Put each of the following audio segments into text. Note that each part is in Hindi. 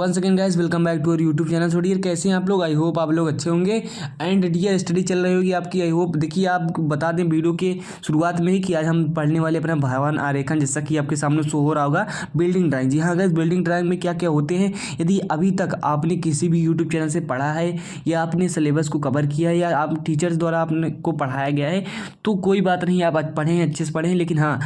Once again guys, welcome back to our YouTube channel. So dear, कैसे हैं आप लोग? आई होप आप लोग अच्छे होंगे। एंड डियर, स्टडी चल रही होगी आपकी। आई होप देखिए, आप बता दें वीडियो के शुरुआत में ही कि आज हम पढ़ने वाले अपना भवन आरेखन, जैसा कि आपके सामने शो हो रहा होगा, बिल्डिंग ड्राइंग। जी हाँ गाइस, बिल्डिंग ड्राइंग में क्या क्या होते हैं, यदि अभी तक आपने किसी भी यूट्यूब चैनल से पढ़ा है या आपने सिलेबस को कवर किया है या आप टीचर्स द्वारा आपने को पढ़ाया गया है, तो कोई बात नहीं, आप पढ़ें, अच्छे से पढ़ें। लेकिन हाँ,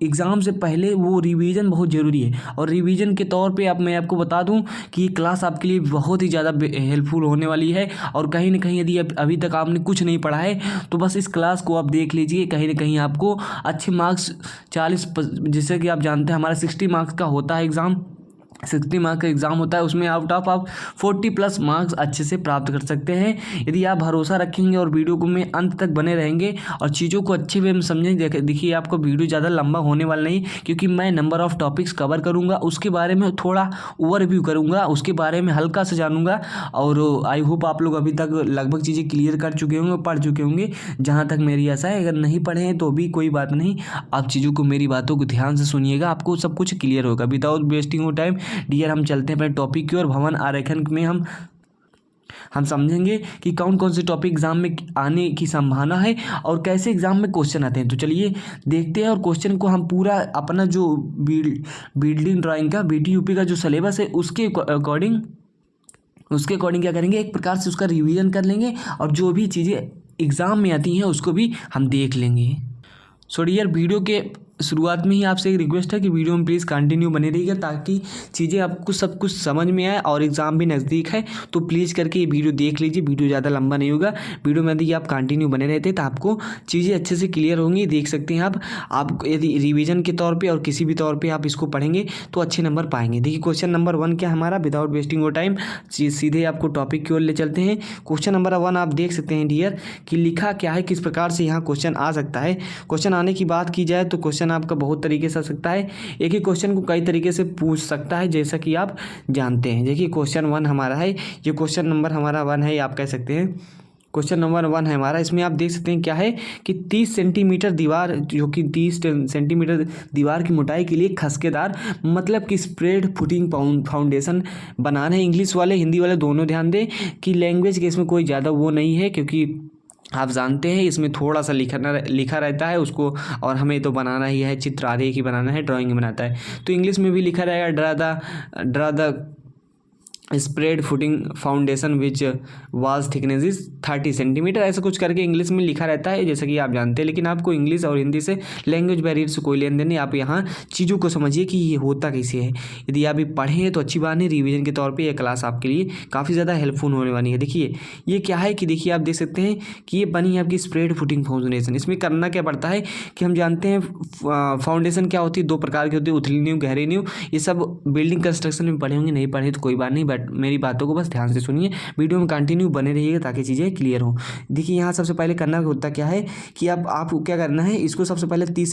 एग्ज़ाम से पहले वो रिवीजन बहुत ज़रूरी है। और रिवीजन के तौर पे मैं आपको बता दूं कि ये क्लास आपके लिए बहुत ही ज़्यादा हेल्पफुल होने वाली है। और कहीं ना कहीं यदि अभी तक आपने कुछ नहीं पढ़ा है तो बस इस क्लास को आप देख लीजिए, कहीं ना कहीं आपको अच्छे मार्क्स 40, जैसे कि आप जानते हैं हमारा 60 मार्क्स का होता है एग्ज़ाम। 60 मार्क्स का एग्ज़ाम होता है, उसमें आउट ऑफ आप 40+ मार्क्स अच्छे से प्राप्त कर सकते हैं यदि आप भरोसा रखेंगे और वीडियो को में अंत तक बने रहेंगे और चीज़ों को अच्छे वे में समझेंगे। देखिए, आपको वीडियो ज़्यादा लंबा होने वाला नहीं, क्योंकि मैं नंबर ऑफ़ टॉपिक्स कवर करूँगा, उसके बारे में थोड़ा ओवरव्यू करूँगा, उसके बारे में हल्का सा जानूँगा। और आई होप आप लोग अभी तक लगभग चीज़ें क्लियर कर चुके होंगे, पढ़ चुके होंगे, जहाँ तक मेरी आशा है। अगर नहीं पढ़े हैं तो भी कोई बात नहीं, आप चीज़ों को, मेरी बातों को ध्यान से सुनिएगा, आपको सब कुछ क्लियर होगा। Without wasting of time dear, हम चलते हैं अपने टॉपिक की ओर। भवन आरेखन में हम समझेंगे कि कौन कौन से टॉपिक एग्जाम में आने की संभावना है और कैसे एग्जाम में क्वेश्चन आते हैं। तो चलिए देखते हैं, और क्वेश्चन को हम पूरा अपना जो बिल्डिंग ड्राइंग का BTUP का जो सिलेबस है उसके अकॉर्डिंग क्या करेंगे, एक प्रकार से उसका रिवीजन कर लेंगे और जो भी चीज़ें एग्ज़ाम में आती हैं उसको भी हम देख लेंगे। सो डियर, वीडियो के शुरुआत में ही आपसे एक रिक्वेस्ट है कि वीडियो में प्लीज़ कंटिन्यू बने रहिएगा, ताकि चीज़ें आपको सब कुछ समझ में आए और एग्ज़ाम भी नज़दीक है। तो प्लीज़ करके ये वीडियो देख लीजिए, वीडियो ज़्यादा लंबा नहीं होगा। वीडियो में यदि आप कंटिन्यू बने रहते तो आपको चीज़ें अच्छे से क्लियर होंगी। देख सकते हैं आप यदि रिविज़न के तौर पर और किसी भी तौर पर आप इसको पढ़ेंगे तो अच्छे नंबर पाएंगे। देखिए, क्वेश्चन नंबर 1 क्या हमारा, विदाउट वेस्टिंग ऑफ टाइम सीधे आपको टॉपिक की ओर ले चलते हैं। क्वेश्चन नंबर 1 आप देख सकते हैं डियर कि लिखा क्या है, किस प्रकार से यहाँ क्वेश्चन आ सकता है। क्वेश्चन आने की बात की जाए तो क्वेश्चन आपका बहुत तरीके से आ सकता है, एक ही क्वेश्चन को कई तरीके से पूछ सकता है, जैसा कि आप जानते हैं। देखिए, क्वेश्चन 1 हमारा है, ये क्वेश्चन नंबर हमारा 1 है, आप कह सकते हैं क्वेश्चन नंबर 1 है हमारा। इसमें आप देख सकते हैं क्या है कि 30 सेंटीमीटर दीवार, जो कि 30 सेंटीमीटर दीवार की मोटाई के लिए खसकेदार, मतलब कि स्प्रेड फुटिंग फाउंडेशन बनाना है। इंग्लिश वाले हिंदी वाले दोनों ध्यान दें कि लैंग्वेज के इसमें कोई ज़्यादा वो नहीं है, क्योंकि आप जानते हैं इसमें थोड़ा सा लिखा रहता है उसको, और हमें तो बनाना ही है, चित्र आरेख ही बनाना है, ड्राइंग बनाता है। तो इंग्लिश में भी लिखा रहेगा draw the spread footing foundation which was thickness is 30 centimetre, ऐसा कुछ करके इंग्लिश में लिखा रहता है, जैसा कि आप जानते हैं। लेकिन आपको इंग्लिश और हिंदी से, लैंग्वेज बैरियर से कोई लेन देन नहीं। आप यहाँ चीज़ों को समझिए कि ये होता कैसे है। यदि आप ये पढ़ें तो अच्छी बात है, रिवीजन के तौर पे ये क्लास आपके लिए काफ़ी ज़्यादा हेल्पफुल होने वाली है। देखिए, ये क्या है कि देखिए, आप देख सकते हैं कि ये बनी है आपकी स्प्रेड फुटिंग फाउंडेशन। इसमें करना क्या पड़ता है कि हम जानते हैं फाउंडेशन क्या होती है, 2 प्रकार की होती है, उथली नींव, गहरी नींव। ये सब बिल्डिंग कंस्ट्रक्शन में पढ़े होंगे, नहीं पढ़े तो कोई बात नहीं, बट मेरी बातों को बस ध्यान से सुनिए, वीडियो में कंटिन्यू बने रहिएगा ताकि चीज़ें क्लियर हो। देखिए, यहाँ सबसे पहले करना होता क्या है कि आप क्या करना है, इसको सबसे पहले 30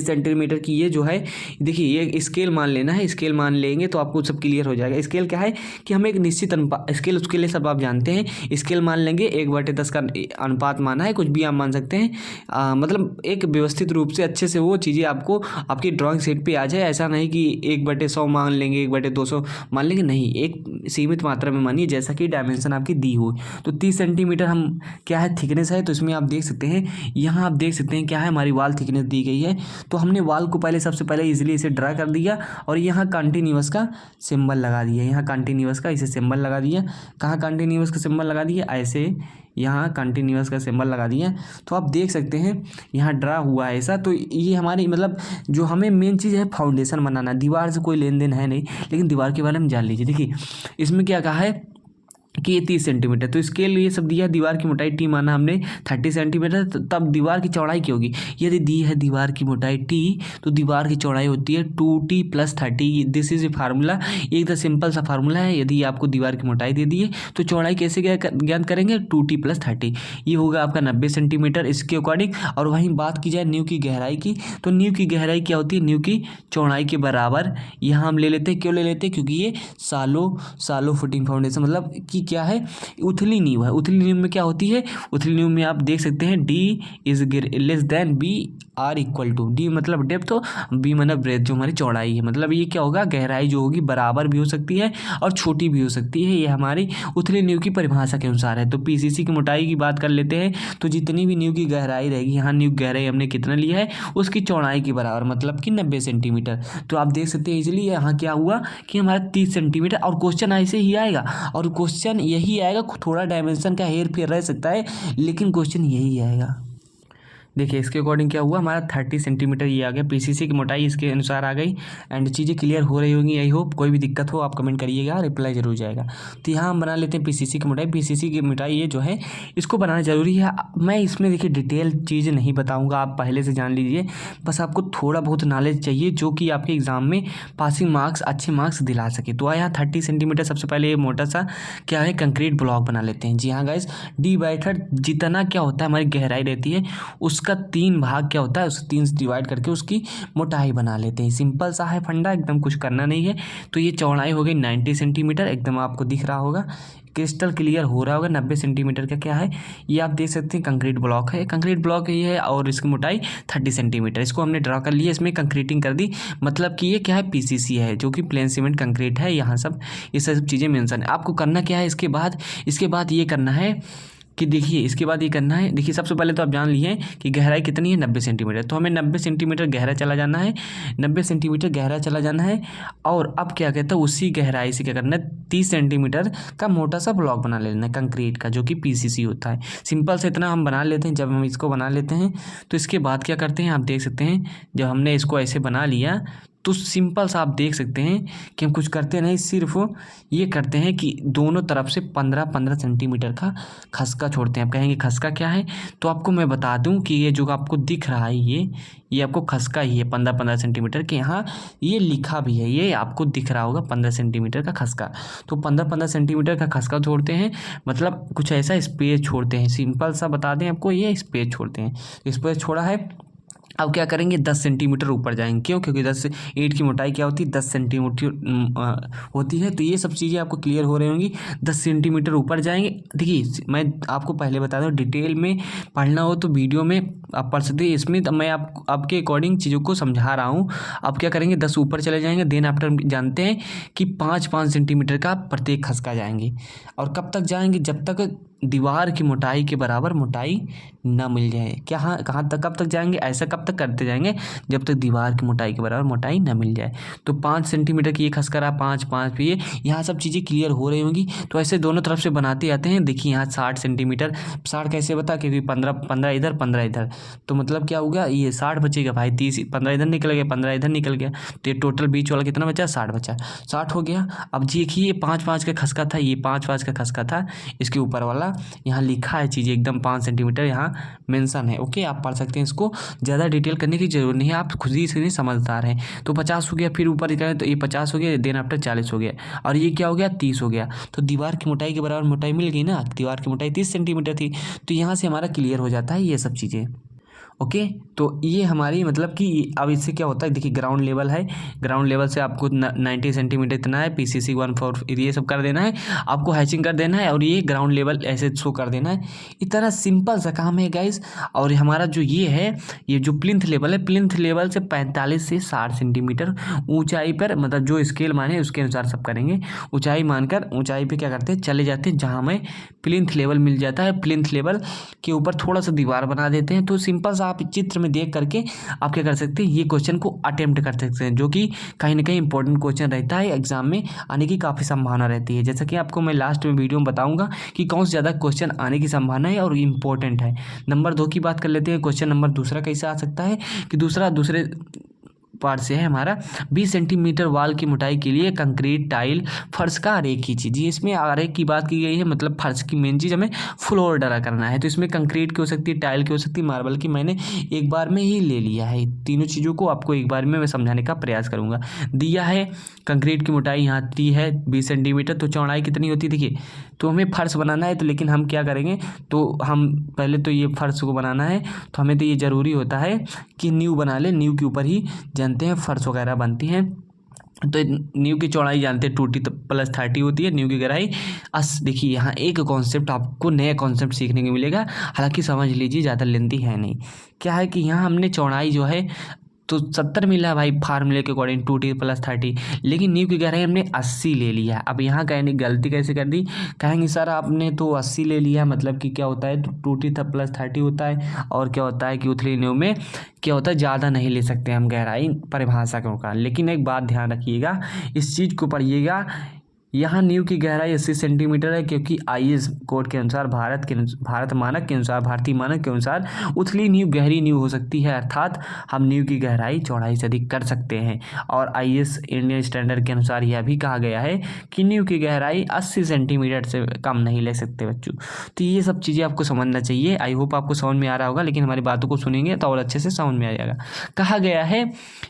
सेंटीमीटर की ये जो है, देखिए ये स्केल मान लेना है। स्केल मान लेंगे तो आपको सब क्लियर हो जाएगा। स्केल क्या है कि हमें एक निश्चित स्केल, उसके लिए सब आप जानते हैं, स्केल मान लेंगे। 1/10 का अनुपात माना है, कुछ भी आप मान सकते हैं। मतलब एक व्यवस्थित रूप से अच्छे से वो चीज़ें आपको आपकी ड्राइंग शीट पे आ जाए। ऐसा नहीं कि 1/100 मान लेंगे, 1/200 मान लेंगे, नहीं, एक सीमित मात्रा में मानिए, जैसा कि डायमेंशन आपकी दी हो। तो 30 सेंटीमीटर हम क्या है, थिकनेस है। तो इसमें आप देख सकते हैं, यहाँ आप देख सकते हैं क्या है, हमारी वॉल थिकनेस दी गई है। तो हमने वॉल को सबसे पहले इजीली इसे ड्रा कर दिया और यहाँ कंटिन्यूअस का सिंबल लगा दिया। यहाँ कंटिन्यूअस का इसे सिंबल लगा दिया। कहाँ कंटिन्यूअस का सिंबल लगा दिया, ऐसे यहाँ कंटिन्यूअस का सिंबल लगा दिया। तो आप देख सकते हैं यहाँ ड्रा हुआ है ऐसा। तो ये हमारी, मतलब जो हमें मेन चीज़ है, फाउंडेशन बनाना। दीवार से कोई लेन देन है नहीं, लेकिन दीवार के बारे में जान लीजिए। देखिए, इसमें क्या कहा है कि ये 30 सेंटीमीटर, तो इसके लिए सब दिया। दीवार की मोटाई T माना हमने 30 सेंटीमीटर, तब दीवार की चौड़ाई क्या होगी, यदि दी है दीवार की मोटाई T, तो दीवार की चौड़ाई होती है 2T + 30। This is a formula, ये एक सिंपल सा फार्मूला है। यदि आपको दीवार की मोटाई दे दी है तो चौड़ाई कैसे ज्ञात करेंगे, 2T + 30, ये होगा आपका 90 सेंटीमीटर इसके अकॉर्डिंग। और वहीं बात की जाए नींव की गहराई की, तो नींव की गहराई क्या होती है, नींव की चौड़ाई के बराबर यहाँ हम ले लेते हैं। क्यों ले लेते हैं, क्योंकि ये सालो फुटिंग फाउंडेशन, मतलब कि क्या है, उथली नींव है। उथली नींव में क्या होती है, उथली नींव में आप देख सकते हैं D is less than B or equal to, D मतलब डेप्थ, बी मतलब ब्रेथ, जो हमारी चौड़ाई है। मतलब ये क्या होगा, गहराई जो होगी बराबर भी हो सकती है और छोटी भी हो सकती है। ये हमारी उथली नींव की परिभाषा के अनुसार है। तो पीसीसी की मोटाई की बात कर लेते हैं, तो जितनी भी नींव की गहराई रहेगी, यहाँ नींव गहराई हमने कितना लिया है, उसकी चौड़ाई के बराबर, मतलब कि 90 सेंटीमीटर। तो आप देख सकते हैं इजीली यहाँ क्या हुआ कि हमारा 30 सेंटीमीटर, और क्वेश्चन ऐसे ही आएगा, और क्वेश्चन यही आएगा, थोड़ा डायमेंशन का हेर फेर रह सकता है, लेकिन क्वेश्चन यही आएगा। देखिए इसके अकॉर्डिंग क्या हुआ, हमारा 30 सेंटीमीटर ये आ गया, पीसीसी की मोटाई इसके अनुसार आ गई। एंड चीज़ें क्लियर हो रही होंगी, आई होप। कोई भी दिक्कत हो आप कमेंट करिएगा, रिप्लाई जरूर जाएगा। तो यहाँ हम बना लेते हैं पीसीसी की मोटाई। पीसीसी की मोटाई ये जो है, इसको बनाना जरूरी है। मैं इसमें देखिए डिटेल चीज़ नहीं बताऊँगा, आप पहले से जान लीजिए। बस आपको थोड़ा बहुत नॉलेज चाहिए जो कि आपके एग्जाम में पासिंग मार्क्स, अच्छे मार्क्स दिला सके। तो यहाँ 30 सेंटीमीटर सबसे पहले ये मोटा सा क्या है, कंक्रीट ब्लॉक बना लेते हैं। जी हाँ गाइस, डी/3 जितना क्या होता है हमारी गहराई रहती है, उसका 3 भाग क्या होता है, उसे 3 से डिवाइड करके उसकी मोटाई बना लेते हैं। सिंपल सा है फंडा, एकदम कुछ करना नहीं है। तो ये चौड़ाई हो गई 90 सेंटीमीटर, एकदम आपको दिख रहा होगा, क्रिस्टल क्लियर हो रहा होगा। 90 सेंटीमीटर का क्या है, ये आप देख सकते हैं कंक्रीट ब्लॉक है। कंक्रीट ब्लॉक ये है और इसकी मोटाई 30 सेंटीमीटर। इसको हमने ड्रा कर लिया, इसमें कंक्रीटिंग कर दी, मतलब कि ये क्या है, पीसीसी है, जो कि प्लेन सीमेंट कंक्रीट है। यहाँ सब ये सब चीज़ें मेंशन है। आपको करना क्या है इसके बाद ये करना है कि देखिए इसके बाद ये करना है। देखिए सबसे पहले तो आप जान लिए कि गहराई कितनी है, 90 सेंटीमीटर। तो हमें 90 सेंटीमीटर गहरा चला जाना है, 90 सेंटीमीटर गहरा चला जाना है। और अब क्या कहता है, उसी गहराई से क्या करना है, 30 सेंटीमीटर का मोटा सा ब्लॉक बना लेना है कंक्रीट का, जो कि पीसीसी होता है। सिंपल से इतना हम बना लेते हैं। जब हम इसको बना लेते हैं तो इसके बाद क्या करते हैं, आप देख सकते हैं, जब हमने इसको ऐसे बना लिया तो सिंपल सा आप देख सकते हैं कि हम कुछ करते नहीं, सिर्फ ये करते हैं कि दोनों तरफ से 15-15 सेंटीमीटर का खसका छोड़ते हैं। आप कहेंगे खसका क्या है, तो आपको मैं बता दूं कि ये जो आपको दिख रहा है ये आपको खसका ही है, 15-15 सेंटीमीटर के। यहाँ ये लिखा भी है, ये आपको दिख रहा होगा 15 सेंटीमीटर का खसका। तो 15-15 सेंटीमीटर का खसका छोड़ते हैं, मतलब कुछ ऐसा स्पेस छोड़ते हैं। सिंपल सा बता दें आपको, ये स्पेस छोड़ते हैं। स्पेस छोड़ा है, अब क्या करेंगे, 10 सेंटीमीटर ऊपर जाएंगे। क्यों, क्योंकि 10 ईंट की मोटाई क्या होती है, 10 सेंटीमीटर होती है। तो ये सब चीज़ें आपको क्लियर हो रही होंगी। 10 सेंटीमीटर ऊपर जाएंगे। देखिए मैं आपको पहले बता दूं, डिटेल में पढ़ना हो तो वीडियो में आप पढ़ सकते हैं। इसमें मैं आपके अकॉर्डिंग चीज़ों को समझा रहा हूँ। आप क्या करेंगे, 10 ऊपर चले जाएंगे। देन आफ्टर जानते हैं कि 5-5 सेंटीमीटर का प्रत्येक खसका जाएंगे। और कब तक जाएंगे, जब तक दीवार की मोटाई के बराबर मोटाई ना मिल जाए। क्या, हाँ, कहाँ तक, कब तक जाएंगे, ऐसा कब तक करते जाएंगे, जब तक दीवार की मोटाई के बराबर मोटाई ना मिल जाए। तो 5 सेंटीमीटर की ये खसका रहा, 5-5 पे यहाँ सब चीज़ें क्लियर हो रही होंगी। तो ऐसे दोनों तरफ से बनाते आते हैं। देखिए यहाँ 60 सेंटीमीटर, 60 कैसे बता, क्योंकि 15 इधर 15 इधर, तो मतलब क्या हो गया, ये 60 बचेगा भाई। 30, 15 इधर निकल गया, 15 इधर निकल गया, तो ये टोटल बीच वाला कितना बचा, 60 बचा, 60 हो गया। अब देखिए ये 5-5 का खसका था, ये 5-5 का खसका था, इसके ऊपर वाला यहाँ लिखा है चीज़ें एकदम 5 सेंटीमीटर यहाँ मेंशन है। ओके, आप पढ़ सकते हैं। इसको ज़्यादा डिटेल करने की जरूरत नहीं है, आप खुद ही से समझदार हैं। तो 50 हो गया, फिर ऊपर करें तो ये 50 हो गया, देन आफ्टर 40 हो गया, और ये क्या हो गया, 30 हो गया। तो दीवार की मोटाई के बराबर मोटाई मिल गई ना। दीवार की मोटाई 30 सेंटीमीटर थी। तो यहाँ से हमारा क्लियर हो जाता है ये सब चीज़ें। ओके, तो ये हमारी मतलब कि अब इससे क्या होता है, देखिए ग्राउंड लेवल है, ग्राउंड लेवल से आपको 90 सेंटीमीटर इतना है, पीसीसी 1/4 ये सब कर देना है, आपको हैचिंग कर देना है, और ये ग्राउंड लेवल ऐसे शो कर देना है। इतना सिंपल सा काम है गाइस। और हमारा जो ये है, ये जो प्लिंथ लेवल है, प्लिंथ लेवल से 45 से 60 सेंटीमीटर ऊंचाई पर, मतलब जो स्केल माने उसके अनुसार सब करेंगे। ऊंचाई मानकर ऊंचाई पे क्या करते हैं, चले जाते हैं जहाँ हमें प्लिंथ लेवल मिल जाता है। प्लिंथ लेवल के ऊपर थोड़ा सा दीवार बना देते हैं। तो सिंपल सा आप चित्र में देख करके आप क्या कर सकते हैं, ये क्वेश्चन को अटेम्प्ट कर सकते हैं, जो कि कहीं ना कहीं इंपॉर्टेंट क्वेश्चन रहता है, एग्जाम में आने की काफ़ी संभावना रहती है। जैसा कि आपको मैं लास्ट में वीडियो में बताऊंगा कि कौन से ज़्यादा क्वेश्चन आने की संभावना है और इंपॉर्टेंट है। नंबर 2 की बात कर लेते हैं। क्वेश्चन नंबर दूसरा कैसे आ सकता है कि दूसरे पार्ट से है हमारा, 20 सेंटीमीटर वाल की मोटाई के लिए कंक्रीट टाइल फर्श का आरेख खींचिए। जी, इसमें आरेख की बात की गई है, मतलब फर्श की मेन चीज़ हमें फ्लोर ड्रा करना है। तो इसमें कंक्रीट की हो सकती है, टाइल की हो सकती है, मार्बल की। मैंने एक बार में ही ले लिया है, तीनों चीज़ों को आपको एक बार में मैं समझाने का प्रयास करूँगा। दिया है कंक्रीट की मोटाई यहाँ दी है 20 सेंटीमीटर, तो चौड़ाई कितनी होती है, देखिए। तो हमें फर्श बनाना है, तो लेकिन हम क्या करेंगे, तो हम पहले तो ये फर्श को बनाना है, तो हमें तो ये ज़रूरी होता है कि नींव बना ले। नींव के ऊपर ही जानते हैं फर्श वगैरह बनती हैं। तो नींव की चौड़ाई जानते हैं 2t + 30 होती है, नींव की गहराई देखिए यहाँ एक कॉन्सेप्ट आपको नया कॉन्सेप्ट सीखने को मिलेगा, हालांकि समझ लीजिए ज़्यादा लेंथी है नहीं। क्या है कि यहाँ हमने चौड़ाई जो है तो 70 मिला भाई फार्मूले के अकॉर्डिंग 2t + 30, लेकिन नींव की गहराई हमने 80 ले लिया। अब यहाँ कहने गलती कैसे कर दी, कहेंगे सर आपने तो 80 ले लिया, मतलब कि क्या होता है, तो 2t + 30 होता है, और क्या होता है कि उथली नींव में क्या होता है, ज़्यादा नहीं ले सकते हम गहराई परिभाषा के मुताबिक। लेकिन एक बात ध्यान रखिएगा, इस चीज़ को पढ़िएगा, यहाँ नींव की गहराई 80 सेंटीमीटर है, क्योंकि IS कोड के अनुसार, भारत मानक के अनुसार, भारतीय मानक के अनुसार उथली नींव गहरी नींव हो सकती है, अर्थात हम नींव की गहराई चौड़ाई से अधिक कर सकते हैं। और IS इंडियन स्टैंडर्ड के अनुसार यह भी कहा गया है कि नींव की गहराई 80 सेंटीमीटर से कम नहीं ले सकते बच्चों। तो ये सब चीज़ें आपको समझना चाहिए। आई होप आपको समझ में आ रहा होगा, लेकिन हमारी बातों को सुनेंगे तो और अच्छे से समझ में आ जाएगा। कहा गया है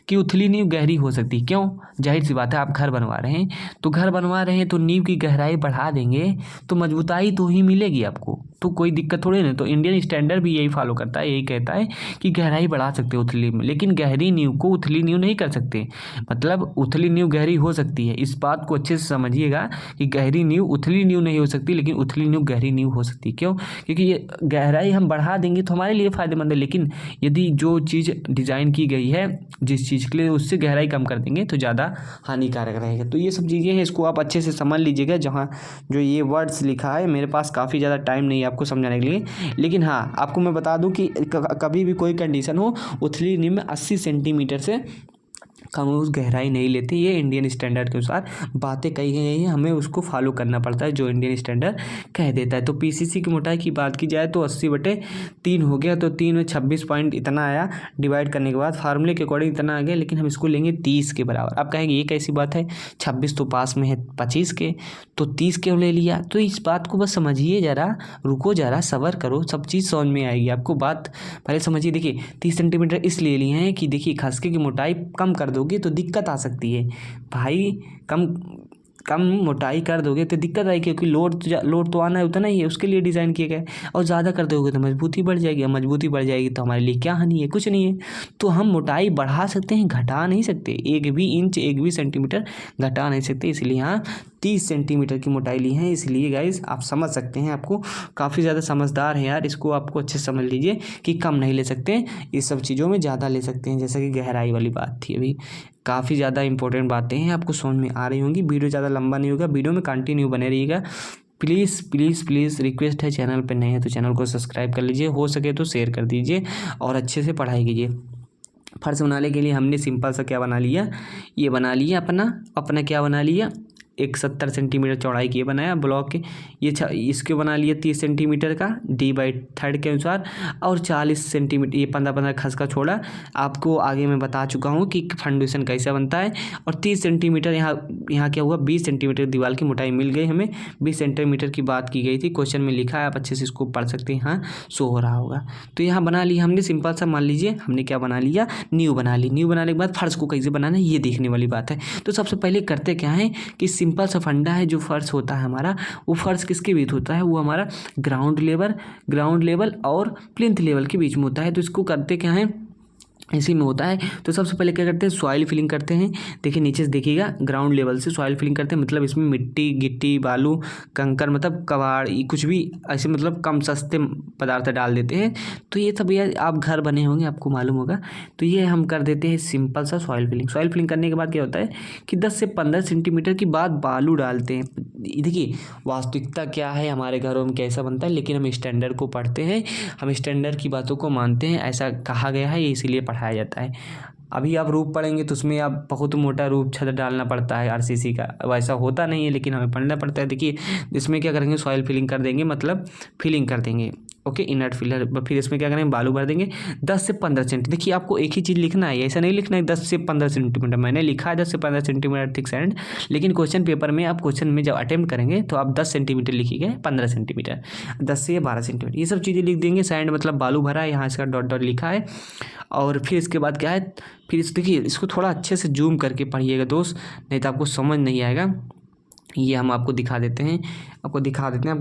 कि उथली नींव गहरी हो सकती है, क्यों, जाहिर सी बात है, आप घर बनवा रहे हैं, तो घर बनवा रहे हैं तो नींव की गहराई बढ़ा देंगे तो मजबूताई तो ही मिलेगी आपको, तो कोई दिक्कत थोड़ी नहीं। तो इंडियन स्टैंडर्ड भी यही फॉलो करता है, यही कहता है कि गहराई बढ़ा सकते हो उथली में, लेकिन गहरी नींव को उथली नींव नहीं कर सकते। मतलब उथली नींव गहरी हो सकती है, इस बात को अच्छे से समझिएगा कि गहरी नींव उथली नींव नहीं हो सकती, लेकिन उथली नींव गहरी नींव हो सकती है। क्यों, क्योंकि ये गहराई हम बढ़ा देंगे तो हमारे लिए फ़ायदेमंद है, लेकिन यदि जो चीज़ डिज़ाइन की गई है जिस चीज़ के लिए, उससे गहराई कम कर देंगे तो ज़्यादा हानिकारक रहेगा। तो ये सब चीज़ें हैं, इसको आप अच्छे से समझ लीजिएगा। जहाँ जो ये वर्ड्स लिखा है, मेरे पास काफ़ी ज़्यादा टाइम नहीं है आपको समझाने के लिए, लेकिन हाँ आपको मैं बता दूं कि कभी भी कोई कंडीशन हो, उथली नींव में 80 सेंटीमीटर से कम उस गहराई नहीं लेती। ये इंडियन स्टैंडर्ड के अनुसार बातें कही गई हैं, हमें उसको फॉलो करना पड़ता है जो इंडियन स्टैंडर्ड कह देता है। तो PCC की मोटाई की बात की जाए तो 80/3 हो गया, तो 3 में 26 पॉइंट इतना आया, डिवाइड करने के बाद फार्मूले के अकॉर्डिंग इतना आ गया, लेकिन हम इसको लेंगे 30 के बराबर। अब कहेंगे ये कैसी बात है, 26 तो पास में है 25 के, तो 30 क्यों ले लिया। तो इस बात को बस समझिए, ज़रा रुको, ज़रा सब्र करो, सब चीज़ समझ में आएगी आपको। बात पहले समझिए। देखिए 30 सेंटीमीटर इसलिए लिए हैं कि देखिए खसके की मोटाई कम कर दोगे तो दिक्कत आ सकती है भाई, कम मोटाई कर दोगे तो दिक्कत आएगी, क्योंकि लोड तो आना है उतना ही है, उसके लिए डिज़ाइन किया गया है। और ज़्यादा कर दोगे तो मजबूती बढ़ जाएगी, मजबूती बढ़ जाएगी तो हमारे लिए क्या हानि है, कुछ नहीं है। तो हम मोटाई बढ़ा सकते हैं, घटा नहीं सकते, 1 भी इंच 1 भी सेंटीमीटर घटा नहीं सकते, इसलिए यहाँ 30 सेंटीमीटर की मोटाई ली है। इसलिए गाइस आप समझ सकते हैं, आपको काफ़ी ज़्यादा समझदार है यार, इसको आपको अच्छे से समझ लीजिए कि कम नहीं ले सकते, इस सब चीज़ों में ज़्यादा ले सकते हैं। जैसा कि गहराई वाली बात थी, अभी काफ़ी ज़्यादा इंपॉर्टेंट बातें हैं, आपको समझ में आ रही होंगी। वीडियो ज़्यादा लंबा नहीं होगा, वीडियो में कंटिन्यू बने रहिएगा। प्लीज़ प्लीज़ प्लीज़ रिक्वेस्ट है, चैनल पर नए हैं तो चैनल को सब्सक्राइब कर लीजिए, हो सके तो शेयर कर दीजिए और अच्छे से पढ़ाई कीजिए। फर्श बनाने के लिए हमने सिंपल सा क्या बना लिया, ये बना लिया अपना क्या बना लिया, एक 70 सेंटीमीटर चौड़ाई की ये बनाया ब्लॉक के, ये इसके बना लिया 30 सेंटीमीटर का D/3 के अनुसार, और 40 सेंटीमीटर ये 15 खस का छोड़ा। आपको आगे मैं बता चुका हूँ कि फाउंडेशन कैसा बनता है। और 30 सेंटीमीटर यहाँ क्या हुआ, 20 सेंटीमीटर दीवार की मोटाई मिल गई हमें, 20 सेंटीमीटर की बात की गई थी, क्वेश्चन में लिखा है, आप अच्छे से इसको पढ़ सकते हैं, हाँ शो हो रहा होगा। तो यहाँ बना लिया हमने सिंपल सा, मान लीजिए हमने क्या बना लिया, नींव बना ली। नींव बनाने के बाद फर्श को कैसे बनाना है ये देखने वाली बात है। तो सबसे पहले करते क्या है कि सिंपल सा फंडा है, जो फर्श होता है हमारा, वो फर्श किसके बीच होता है, वो हमारा ग्राउंड लेवल और प्लिंथ लेवल के बीच में होता है। तो इसको करते क्या है, इसी में होता है। तो सबसे पहले क्या करते हैं, सॉइल फिलिंग करते हैं। देखिए नीचे से देखिएगा, ग्राउंड लेवल से सॉइल फिलिंग करते हैं, मतलब इसमें मिट्टी गिट्टी बालू कंकर मतलब कबाड़ कुछ भी ऐसे मतलब कम सस्ते पदार्थ डाल देते हैं। तो ये सब यार आप घर बने होंगे आपको मालूम होगा। तो ये हम कर देते हैं सिंपल सा सॉइल फिलिंग करने के बाद क्या होता है कि 10 से 15 सेंटीमीटर की बाद बालू डालते हैं। देखिए वास्तविकता क्या है, हमारे घरों में कैसा बनता है, लेकिन हम स्टैंडर्ड को पढ़ते हैं, हम स्टैंडर्ड की बातों को मानते हैं, ऐसा कहा गया है, इसीलिए पढ़ाया जाता है। अभी आप रूफ पढ़ेंगे तो उसमें आप बहुत मोटा रूफ छत डालना पड़ता है RCC का, वैसा होता नहीं है, लेकिन हमें पढ़ना पड़ता है। देखिए इसमें क्या करेंगे, सॉइल फिलिंग कर देंगे, मतलब फिलिंग कर देंगे, ओके, इनर्ट फिलर। फिर इसमें क्या करेंगे, बालू भर देंगे 10 से 15 सेंटीमीटर। देखिए आपको एक ही चीज़ लिखना है, ऐसा नहीं लिखना है 10 से 15 सेंटीमीटर, मैंने लिखा है 10 से 15 सेंटीमीटर थिक सैंड, लेकिन क्वेश्चन पेपर में आप क्वेश्चन में जब अटेम्प्ट करेंगे तो आप 10 सेंटीमीटर लिखिएगा, 15 सेंटीमीटर, 10 से 12 सेंटीमीटर, ये सब चीज़ें लिख देंगे। सैंड मतलब बालू भरा है, यहाँ इसका डॉट डॉट लिखा है। और फिर इसके बाद क्या है, फिर देखिए इसको थोड़ा अच्छे से जूम करके पढ़िएगा दोस्त, नहीं तो आपको समझ नहीं आएगा। ये हम आपको दिखा देते हैं, आपको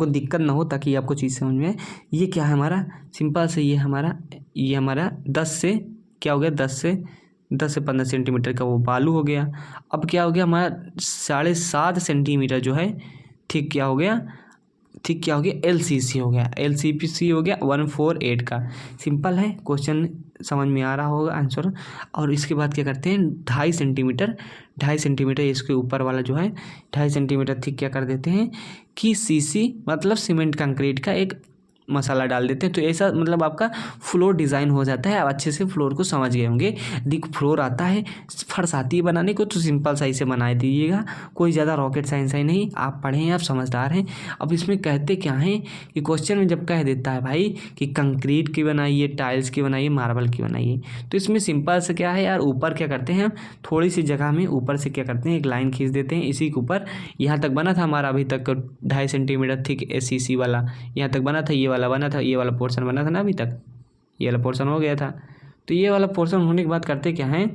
दिक्कत ना हो, ताकि आपको चीज़ समझ में आए। ये क्या है हमारा, सिंपल से ये हमारा 10 से क्या हो गया, 10 से 10 से 15 सेंटीमीटर का वो बालू हो गया। अब क्या हो गया हमारा 7.5 सेंटीमीटर जो है ठीक क्या हो गया LCC हो गया। LCC हो गया 148 का। सिंपल है, क्वेश्चन समझ में आ रहा होगा आंसर। और इसके बाद क्या करते हैं 2.5 सेंटीमीटर इसके ऊपर वाला जो है 2.5 सेंटीमीटर ठीक क्या कर देते हैं कि CC मतलब सीमेंट कंक्रीट का एक मसाला डाल देते हैं। तो ऐसा मतलब आपका फ्लोर डिज़ाइन हो जाता है। आप अच्छे से फ्लोर को समझ गए होंगे। देखो फ्लोर आता है, फर्श आती है बनाने को, तो सिंपल सही से बना दीजिएगा, कोई ज़्यादा रॉकेट साइंस है नहीं। आप पढ़े हैं, आप समझदार हैं। अब इसमें कहते क्या हैं कि क्वेश्चन में जब कह देता है भाई कि कंक्रीट की बनाइए, टाइल्स की बनाइए, मार्बल की बनाइए, तो इसमें सिंपल से क्या है यार, ऊपर क्या करते हैं, थोड़ी सी जगह में ऊपर से क्या करते हैं एक लाइन खींच देते हैं। इसी के ऊपर यहाँ तक बना था हमारा अभी तक 2.5 सेंटीमीटर थिक SCC वाला, यहाँ तक बना था, ये वाला बना था, ये वाला पोर्शन बना था ना, अभी तक ये वाला पोर्शन हो गया था। तो ये वाला पोर्शन होने के बाद करते क्या हैं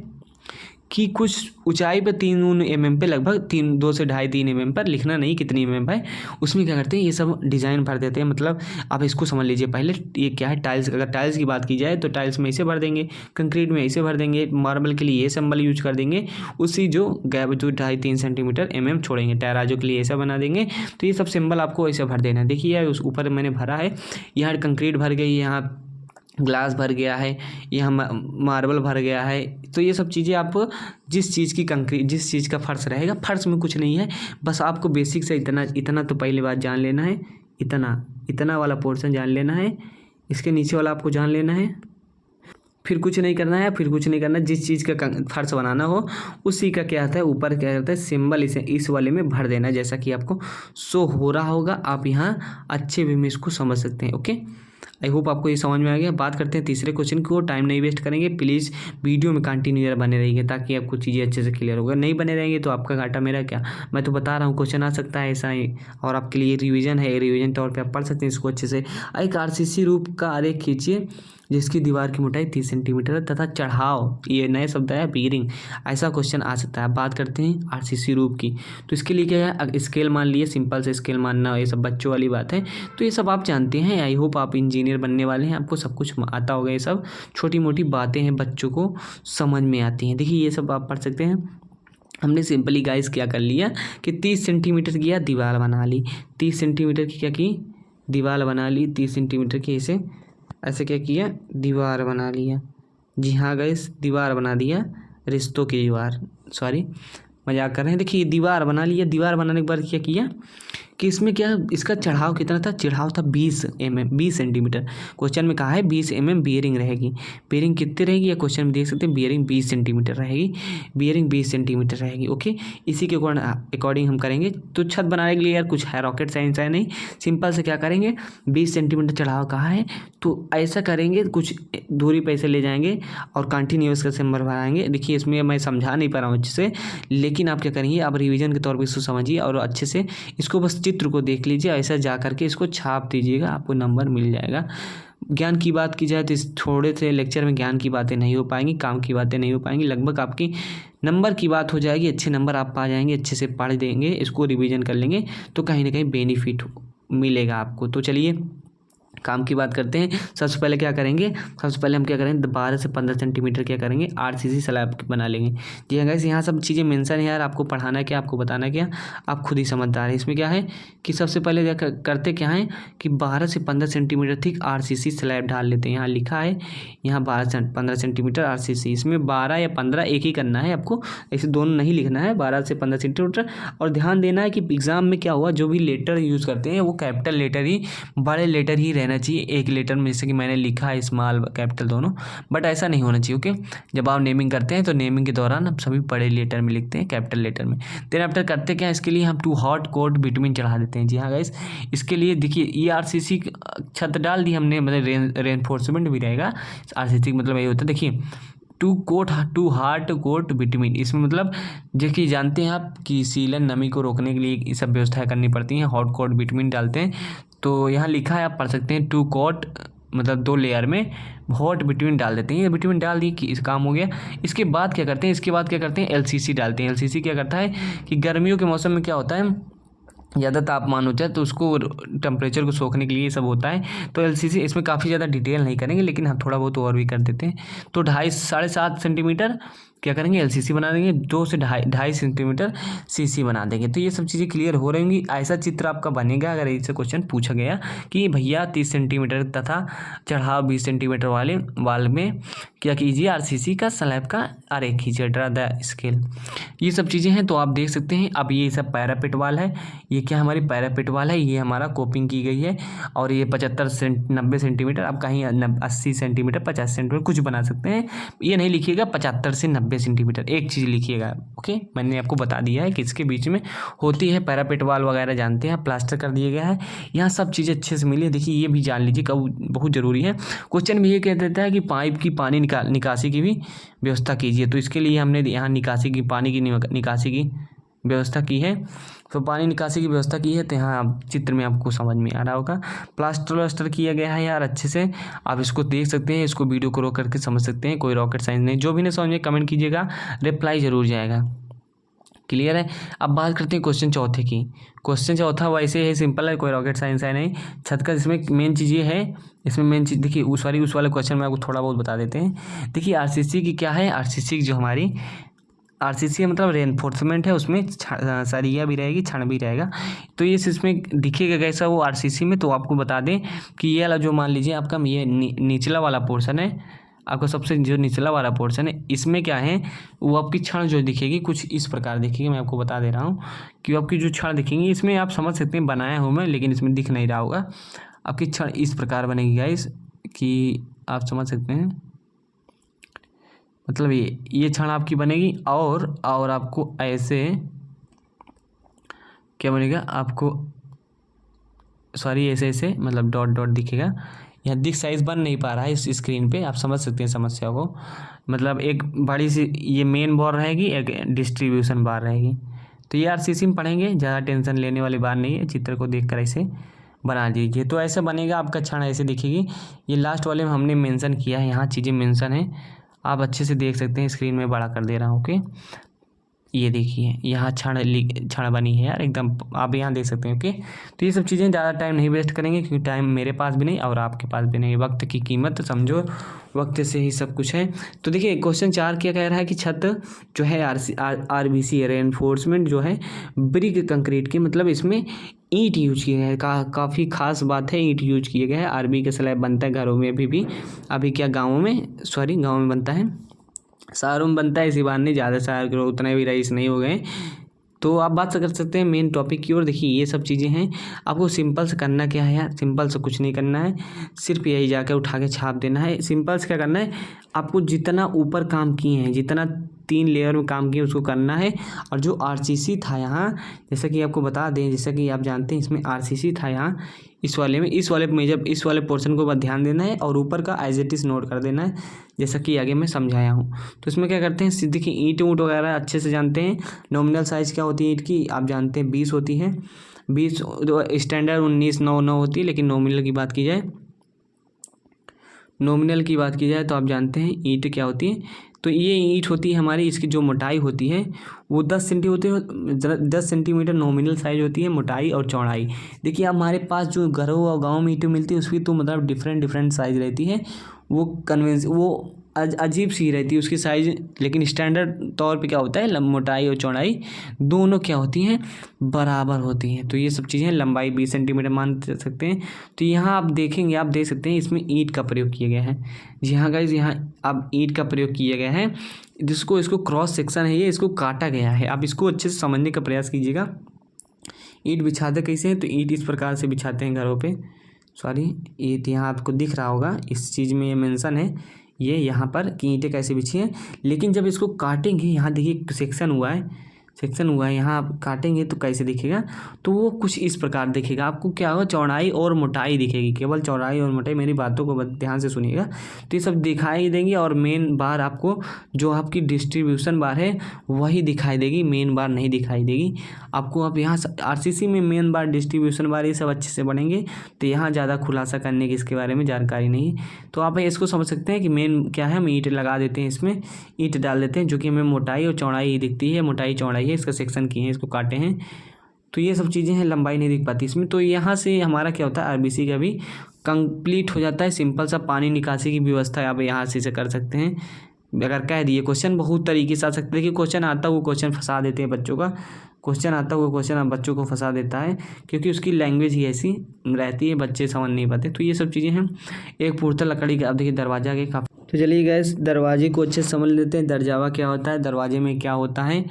कि कुछ ऊंचाई पे 3 mm पे लगभग 2 से 2.5-3 mm पर, लिखना नहीं कितनी mm है, उसमें क्या करते हैं ये सब डिज़ाइन भर देते हैं। मतलब आप इसको समझ लीजिए पहले, ये क्या है टाइल्स, अगर टाइल्स की बात की जाए तो टाइल्स में इसे भर देंगे, कंक्रीट में इसे भर देंगे, मार्बल के लिए ये सिंबल यूज कर देंगे, उसी जो गैप जो 2.5-3 सेंटीमीटर छोड़ेंगे, टैराजो के लिए ऐसा बना देंगे। तो ये सब सिंबल आपको ऐसे भर देना है। देखिए यार उस ऊपर मैंने भरा है, यहाँ कंक्रीट भर गई, यहाँ ग्लास भर गया है, यहाँ मार्बल भर गया है। तो ये सब चीज़ें आप जिस चीज़ का फर्श रहेगा, फर्श में कुछ नहीं है, बस आपको बेसिक से इतना तो पहले बात जान लेना है, इतना वाला पोर्शन जान लेना है, इसके नीचे वाला आपको जान लेना है, फिर कुछ नहीं करना है, फिर कुछ नहीं करना। जिस चीज़ का फर्श बनाना हो उसी का क्या आता है ऊपर क्या होता है सिंबल, इसे इस वाले में भर देना, जैसा कि आपको शो हो रहा होगा। आप यहाँ अच्छे वे में इसको समझ सकते हैं। ओके, आई होप आपको ये समझ में आ गया। बात करते हैं तीसरे क्वेश्चन को, टाइम नहीं वेस्ट करेंगे, प्लीज़ वीडियो में कंटिन्यू बने रहिए ताकि आपको चीज़ें अच्छे से क्लियर होगा। नहीं बने रहेंगे तो आपका घाटा, मेरा क्या, मैं तो बता रहा हूँ क्वेश्चन आ सकता है ऐसा ही, और आपके लिए रिवीजन है, रिवीजन तौर पे आप पढ़ सकते हैं इसको अच्छे से। एक RCC रूप का आरेख खींचिए जिसकी दीवार की मोटाई 30 सेंटीमीटर तथा चढ़ाव, ये नए शब्द है बीरिंग, ऐसा क्वेश्चन आ सकता है। बात करते हैं RCC रूप की, तो इसके लिए क्या है स्केल मान लिए, सिंपल से स्केल मानना, ये सब बच्चों वाली बात है, तो ये सब आप जानते हैं। आई होप आप इंजीनियर बनने वाले हैं, आपको सब कुछ आता होगा। ये सब छोटी मोटी बातें हैं, बच्चों को समझ में आती हैं। देखिए ये सब आप पढ़ सकते हैं। हमने सिंपली गाइस क्या कर लिया कि 30 सेंटीमीटर की दीवार बना ली, 30 सेंटीमीटर की क्या की दीवार बना ली, 30 सेंटीमीटर की ऐसे क्या किया दीवार बना लिया। जी हाँ गाइस, दीवार बना दिया, रिश्तों की दीवार, सॉरी मजाक कर रहे हैं। देखिए दीवार बना लिया, दीवार बनाने के बाद क्या किया कि इसमें क्या इसका चढ़ाव कितना था, चढ़ाव था 20 सेंटीमीटर। क्वेश्चन में कहा है 20 mm बियरिंग रहेगी, बियरिंग कितनी रहेगी, या क्वेश्चन में देख सकते हैं बियरिंग 20 सेंटीमीटर रहेगी, बियरिंग 20 सेंटीमीटर रहेगी। ओके, इसी के अकॉर्डिंग हम करेंगे। तो छत बनाने के लिए यार कुछ है रॉकेट साइंस है नहीं, सिंपल से क्या करेंगे 20 सेंटीमीटर चढ़ाव कहा है तो ऐसा करेंगे, कुछ दूरी पे ऐसे ले जाएंगे और कंटिन्यूस का सिंबल बनाएंगे। देखिए इसमें मैं समझा नहीं पा रहा हूँ अच्छे से, लेकिन आप क्या करेंगे, आप रिवीजन के तौर पर इसको समझिए और अच्छे से इसको बस चित्र को देख लीजिए, ऐसा जा करके इसको छाप दीजिएगा, आपको नंबर मिल जाएगा। ज्ञान की बात की जाए तो इस थोड़े से लेक्चर में ज्ञान की बातें नहीं हो पाएंगी, काम की बातें नहीं हो पाएंगी, लगभग आपकी नंबर की बात हो जाएगी। अच्छे नंबर आप पा जाएंगे, अच्छे से पढ़ देंगे, इसको रिवीजन कर लेंगे तो कहीं ना कहीं बेनिफिट मिलेगा आपको। तो चलिए काम की बात करते हैं। सबसे पहले क्या करेंगे, सबसे पहले हम क्या करेंगे 12 से 15 सेंटीमीटर क्या करेंगे RCC स्लैब बना लेंगे। जी हाँ गाइस, यहाँ सब चीज़ें मेंशन है यार, आपको पढ़ाना क्या, आपको बताना क्या, आप खुद ही समझदार हैं। इसमें क्या है कि सबसे पहले करते क्या है कि 12 से 15 सेंटीमीटर थिक RCC स्लैब डाल लेते हैं। यहाँ लिखा है यहाँ 12 से 15 सेंटीमीटर RCC, इसमें 12 या 15 एक ही करना है आपको, ऐसे दोनों नहीं लिखना है, 12 से 15 सेंटीमीटर। और ध्यान देना है कि एग्जाम में क्या हुआ, जो भी लेटर यूज़ करते हैं वो कैपिटल लेटर ही, बड़े लेटर ही रहना चाहिए एक लेटर में, जैसे कि मैंने लिखा है स्मॉल कैपिटल दोनों, बट ऐसा नहीं होना चाहिए। ओके, जब आप नेमिंग करते हैं तो नेमिंग के दौरान आप सभी बड़े लेटर में लिखते हैं, कैपिटल लेटर में। देन आफ्टर करते क्या, इसके लिए हम 2 हॉट कोट बिटवीन चढ़ा देते हैं। जी हाँ गाइस, इसके लिए देखिए ये RCC छत डाल दी हमने, मतलब रेनफोर्समेंट भी रहेगा। RCC मतलब ये होता है, देखिए 2 हार्ट कोट बिटवीन, इसमें मतलब देखिए जानते हैं आप कि सीलन नमी को रोकने के लिए ये सब व्यवस्थाएं करनी पड़ती हैं, हॉट कोट बिटवीन डालते हैं। तो यहाँ लिखा है, आप पढ़ सकते हैं 2 कोट मतलब 2 लेयर में हॉट बिटवीन डाल देते हैं। ये बिटवीन डाल दी कि इस काम हो गया। इसके बाद क्या करते हैं, LCC डालते हैं। LCC क्या करता है कि गर्मियों के मौसम में क्या होता है ज़्यादा तापमान होता है तो उसको टेम्परेचर को सोखने के लिए ये सब होता है। तो एलसीसी इसमें काफ़ी ज़्यादा डिटेल नहीं करेंगे, लेकिन हाँ थोड़ा बहुत और भी कर देते हैं। तो 2.5-7.5 सेंटीमीटर क्या करेंगे, एलसीसी बना देंगे। 2 से 2.5 सेंटीमीटर सीसी बना देंगे। तो ये सब चीज़ें क्लियर हो रही होंगी। ऐसा चित्र आपका बनेगा अगर इससे क्वेश्चन पूछा गया कि भैया 30 सेंटीमीटर तथा चढ़ाव 20 सेंटीमीटर वाले वाल में क्या कीजिए, आरसीसी का स्लैब का आरेख खींचिए, ड्रा द स्केल। ये सब चीज़ें हैं तो आप देख सकते हैं। अब ये सब पैरापेट वाल है, ये क्या हमारी पैरापेट वाल है, ये हमारा कोपिंग की गई है। और ये 90 सेंटीमीटर, आप कहीं 80 सेंटीमीटर 50 सेंटीमीटर कुछ बना सकते हैं। ये नहीं लिखिएगा 75 से 90 सेंटीमीटर, एक चीज़ लिखिएगा। ओके, मैंने आपको बता दिया है कि इसके बीच में होती है पैरापेट वाल वगैरह, जानते हैं, प्लास्टर कर दिया गया है। यहाँ सब चीज़ें अच्छे से मिली। देखिए ये भी जान लीजिए, बहुत ज़रूरी है। क्वेश्चन भी ये कह देता है कि पाइप की पानी निकासी की भी व्यवस्था कीजिए। तो इसके लिए हमने यहाँ पानी की निकासी की व्यवस्था की है। तो पानी निकासी की व्यवस्था की है, तो यहाँ आप चित्र में आपको समझ में आ रहा होगा। प्लास्टर किया गया है यार अच्छे से, आप इसको देख सकते हैं, इसको वीडियो को रोक करके समझ सकते हैं। कोई रॉकेट साइंस नहीं। जो भी नहीं समझ में कमेंट कीजिएगा, रिप्लाई जरूर जाएगा। क्लियर है। अब बात करते हैं क्वेश्चन चौथे की। क्वेश्चन चौथा वैसे है, सिंपल है, कोई रॉकेट साइंस है नहीं। छत का इसमें मेन चीज़ ये है, इसमें मेन चीज़ देखिए, उस वाले क्वेश्चन में आपको थोड़ा बहुत बता देते हैं। देखिए आरसीसी की क्या है, आरसीसी जो हमारी आरसीसी मतलब रेनफोर्समेंट है, उसमें सरिया भी रहेगी, छड़ भी रहेगा। तो ये इसमें दिखेगा कैसा वो आरसीसी में, तो आपको बता दें कि ये वाला जो मान लीजिए आपका ये निचला वाला पोर्शन है, आपको सबसे जो निचला वाला पोर्शन है, इसमें क्या है, वो आपकी छड़ जो दिखेगी कुछ इस प्रकार दिखेगी। मैं आपको बता दे रहा हूँ कि आपकी जो छड़ दिखेंगी, इसमें आप समझ सकते हैं, बनाया हूँ मैं, लेकिन इसमें दिख नहीं रहा होगा। आपकी छड़ इस प्रकार बनेगी गाइस, कि आप समझ सकते हैं, मतलब ये छड़ आपकी बनेगी। और आपको ऐसे क्या बनेगा, आपको ऐसे मतलब डॉट दिखेगा। यहाँ दिख साइज बन नहीं पा रहा है इस स्क्रीन पे, आप समझ सकते हैं समस्या को। मतलब एक बड़ी सी ये मेन बार रहेगी, एक डिस्ट्रीब्यूशन बार रहेगी। तो ये आरसीसी में पढ़ेंगे, ज़्यादा टेंशन लेने वाली बात नहीं है। चित्र को देख कर ऐसे बना दीजिए, तो ऐसे बनेगा आपका छड़, ऐसे दिखेगी। ये लास्ट वाले में हमने मेंशन किया है, यहाँ चीज़ें मेंशन है, आप अच्छे से देख सकते हैं। स्क्रीन में बड़ा कर दे रहा हूँ। ओके, ये देखिए यहाँ छड़ बनी है यार एकदम, आप यहाँ देख सकते हैं। ओके, तो ये सब चीज़ें ज़्यादा टाइम नहीं वेस्ट करेंगे, क्योंकि टाइम मेरे पास भी नहीं और आपके पास भी नहीं। वक्त की कीमत समझो, वक्त से ही सब कुछ है। तो देखिए क्वेश्चन 4 क्या कह रहा है कि छत जो है आरबीसी रेनफोर्समेंट जो है ब्रिक कंक्रीट की, मतलब इसमें ईंट यूज किया गया है। काफ़ी खास बात है, ईंट यूज किया गया है। आरबी का स्लैब बनता है घरों में अभी क्या गाँवों में बनता है, शहरों में बनता है। इसी बार नहीं, ज़्यादा शहर के उतने भी रईस नहीं हो गए। तो आप बात कर सकते हैं मेन टॉपिक की ओर। देखिए ये सब चीज़ें हैं, आपको सिंपल से करना क्या है यार, सिंपल से कुछ नहीं करना है, सिर्फ यही जाकर उठा के छाप देना है। सिंपल से क्या करना है, आपको जितना ऊपर काम किए हैं, जितना 3 लेयर में काम किए उसको करना है। और जो आरसीसी था यहाँ, जैसा कि आपको बता दें, जैसा कि आप जानते हैं इसमें आरसीसी था यहाँ इस वाले इस वाले पोर्शन को बस ध्यान देना है और ऊपर का एज इट इज़ नोट कर देना है, जैसा कि आगे मैं समझाया हूँ। तो इसमें क्या करते हैं, देखिए ईंट वगैरह अच्छे से जानते हैं। नॉमिनल साइज़ क्या होती है ईंट की, आप जानते हैं 20 होती है। 20 स्टैंडर्ड 19 होती है, लेकिन नॉमिनल की बात की जाए तो आप जानते हैं ईंट क्या होती है। तो ये ईंट होती है हमारी, इसकी जो मोटाई होती है वो 10 सेंटीमीटर नॉमिनल साइज होती है, मोटाई और चौड़ाई। देखिए हमारे पास जो घरों और गाँव में ईंटें मिलती है उसकी तो मतलब डिफरेंट साइज़ रहती है, वो अजीब सी रहती है उसकी साइज़। लेकिन स्टैंडर्ड तौर पे क्या होता है, मोटाई और चौड़ाई दोनों क्या होती हैं, बराबर होती हैं। तो ये सब चीज़ें, लंबाई 20 सेंटीमीटर मान सकते हैं। तो यहाँ आप देख सकते हैं इसमें ईंट का प्रयोग किया गया है। जी हाँ गाइज, यहाँ अब ईंट का प्रयोग किया गया है, इसको क्रॉस सेक्शन है, ये इसको काटा गया है। आप इसको अच्छे से समझने का प्रयास कीजिएगा। ईंट बिछाते कैसे हैं, तो ईंट इस प्रकार से बिछाते हैं घरों पे। ईंट यहाँ आपको दिख रहा होगा, इस चीज़ में ये मेंशन है, ये यहाँ पर कि ईंटें कैसे बिछी हैं। लेकिन जब इसको काटेंगे, यहाँ देखिए सेक्शन हुआ है, यहाँ आप काटेंगे तो कैसे दिखेगा, तो वो कुछ इस प्रकार दिखेगा। आपको क्या होगा, चौड़ाई और मोटाई दिखेगी, केवल चौड़ाई और मोटाई। मेरी बातों को ध्यान से सुनिएगा। तो ये सब दिखाई देंगी, और मेन बार आपको जो आपकी डिस्ट्रीब्यूशन बार है वही दिखाई देगी, मेन बार नहीं दिखाई देगी आपको। आप यहाँ आरसीसी में मेन बार, डिस्ट्रीब्यूशन बार, ये सब अच्छे से बनेंगे। तो यहाँ ज़्यादा खुलासा करने की इसके बारे में जानकारी नहीं है। तो आप इसको समझ सकते हैं कि मेन क्या है, हम ईंट लगा देते हैं, इसमें ईंट डाल देते हैं, जो कि हमें मोटाई और चौड़ाई दिखती है, मोटाई चौड़ाई है, इसका सेक्शन किए हैं, इसको काटे हैं। तो ये सब चीज़ें हैं, लंबाई नहीं दिख पाती इसमें। तो यहाँ से हमारा क्या होता है, आरबीसी का भी कंप्लीट हो जाता है। सिंपल सा पानी निकासी की व्यवस्था आप यहाँ से कर सकते हैं। अगर कह दिए क्वेश्चन बहुत तरीके से आ सकते हैं कि क्वेश्चन आता हुआ क्वेश्चन फंसा देते हैं बच्चों का, क्वेश्चन आता हुआ क्वेश्चन आप बच्चों को फंसा देता है, क्योंकि उसकी लैंग्वेज ही ऐसी रहती है, बच्चे समझ नहीं पाते। तो ये सब चीज़ें हैं। एक पुर्तल लकड़ी का, अब देखिए दरवाजा के काफ़ी, तो चलिए गैस दरवाजे को अच्छे से समझ लेते हैं। दरजावा क्या होता है, दरवाजे में क्या होता है।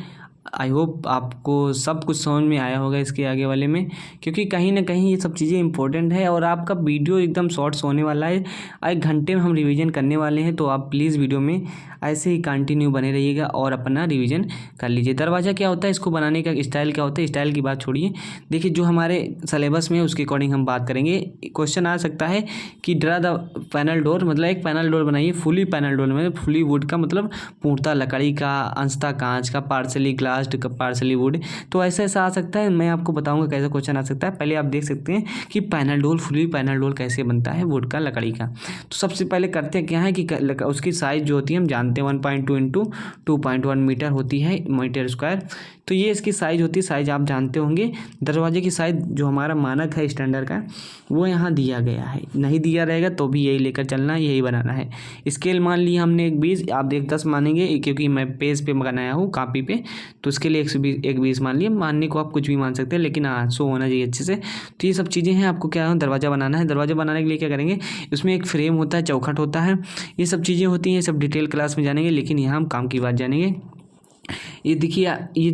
आई होप आपको सब कुछ समझ में आया होगा इसके आगे वाले में, क्योंकि कहीं ना कहीं ये सब चीज़ें इंपॉर्टेंट है और आपका वीडियो एकदम शॉर्ट्स होने वाला है। 1 घंटे में हम रिवीजन करने वाले हैं, तो आप प्लीज़ वीडियो में ऐसे ही कंटिन्यू बने रहिएगा और अपना रिवीजन कर लीजिए। दरवाज़ा क्या होता है, इसको बनाने का स्टाइल क्या होता है, स्टाइल की बात छोड़िए। देखिए जो हमारे सिलेबस में है उसके अकॉर्डिंग हम बात करेंगे। क्वेश्चन आ सकता है कि ड्रा द पैनल डोर, मतलब एक पैनल डोर बनाइए। फुली पैनल डोर में फुली वुड का मतलब पूर्णतः लकड़ी का, अंशतः कांच का, पार्सली ग्लास्ड का, पार्सली वुड। तो ऐसा आ सकता है, मैं आपको बताऊंगा कैसा क्वेश्चन आ सकता है। पहले आप देख सकते हैं कि panel door, fully panel door कैसे बनता है वुड का, लकड़ी का। तो सबसे पहले करते क्या है कि उसकी साइज़ जो होती है हम जानते हैं 1.2 इंटू 2.1 मीटर होती है, मीटर स्क्वायर। तो ये इसकी साइज़ होती है, साइज़ आप जानते होंगे। दरवाजे की साइज़ जो हमारा मानक है स्टैंडर्ड का, वो यहाँ दिया गया है। नहीं दिया रहेगा तो भी यही लेकर चलना है, यही बनाना है। स्केल मान लिया हमने 20, आप 10 मानेंगे क्योंकि मैं पेज पे बनाया हूँ कापी पे, तो इसके लिए 120 मान लिया। मानने को आप कुछ भी मान सकते हैं, लेकिन हाँ शो होना चाहिए अच्छे से। तो ये सब चीज़ें हैं। आपको क्या है, दरवाज़ा बनाना है। दरवाज़ा बनाने के लिए क्या करेंगे, इसमें एक फ्रेम होता है, चौखट होता है, ये सब चीज़ें होती हैं। सब डिटेल क्लास में जानेंगे, लेकिन यहाँ हम काम की बात जानेंगे। ये देखिए, ये